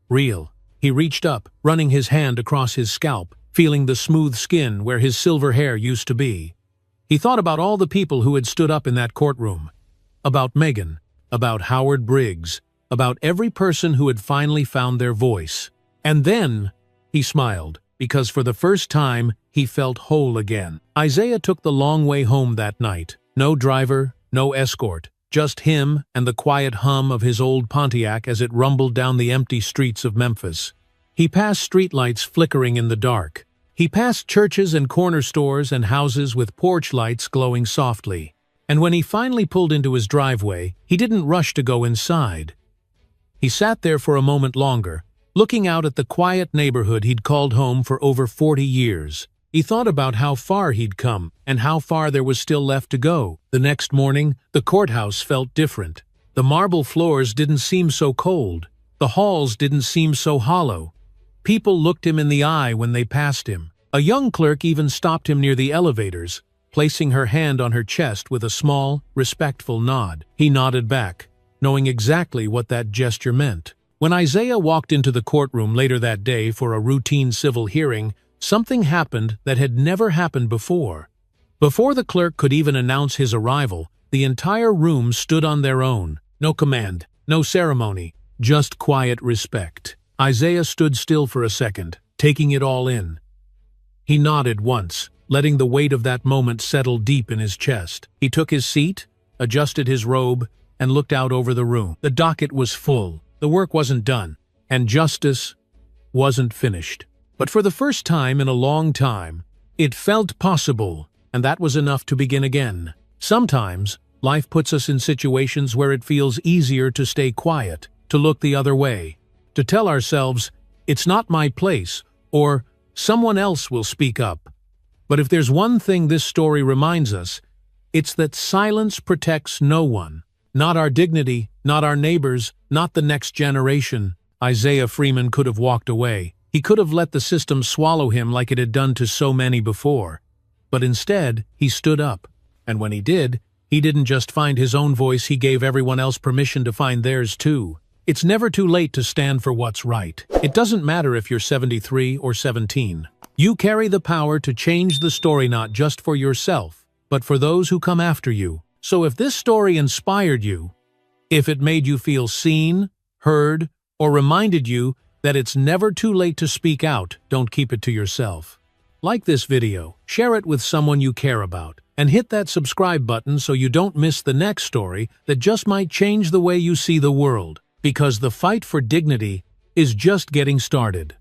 real. He reached up, running his hand across his scalp, feeling the smooth skin where his silver hair used to be. He thought about all the people who had stood up in that courtroom. About Megan, about Howard Briggs, about every person who had finally found their voice. And then, he smiled, because for the first time, he felt whole again. Isaiah took the long way home that night. No driver, no escort, just him and the quiet hum of his old Pontiac as it rumbled down the empty streets of Memphis. He passed streetlights flickering in the dark. He passed churches and corner stores and houses with porch lights glowing softly. And when he finally pulled into his driveway, he didn't rush to go inside. He sat there for a moment longer, looking out at the quiet neighborhood he'd called home for over 40 years. He thought about how far he'd come and how far there was still left to go. The next morning, the courthouse felt different. The marble floors didn't seem so cold. The halls didn't seem so hollow. People looked him in the eye when they passed him. A young clerk even stopped him near the elevators, placing her hand on her chest with a small, respectful nod. He nodded back, knowing exactly what that gesture meant. When Isaiah walked into the courtroom later that day for a routine civil hearing, something happened that had never happened before. Before the clerk could even announce his arrival, the entire room stood on their own. No command, no ceremony, just quiet respect. Isaiah stood still for a second, taking it all in. He nodded once, letting the weight of that moment settle deep in his chest. He took his seat, adjusted his robe, and looked out over the room. The docket was full. The work wasn't done, and justice wasn't finished. But for the first time in a long time, it felt possible, and that was enough to begin again. Sometimes, life puts us in situations where it feels easier to stay quiet, to look the other way, to tell ourselves, "It's not my place," or "Someone else will speak up." But if there's one thing this story reminds us, it's that silence protects no one. Not our dignity, not our neighbors, not the next generation. Isaiah Freeman could have walked away. He could have let the system swallow him like it had done to so many before. But instead, he stood up. And when he did, he didn't just find his own voice, he gave everyone else permission to find theirs too. It's never too late to stand for what's right. It doesn't matter if you're 73 or 17. You carry the power to change the story not just for yourself, but for those who come after you. So if this story inspired you, if it made you feel seen, heard, or reminded you that it's never too late to speak out, don't keep it to yourself. Like this video, share it with someone you care about, and hit that subscribe button so you don't miss the next story that just might change the way you see the world. Because the fight for dignity is just getting started.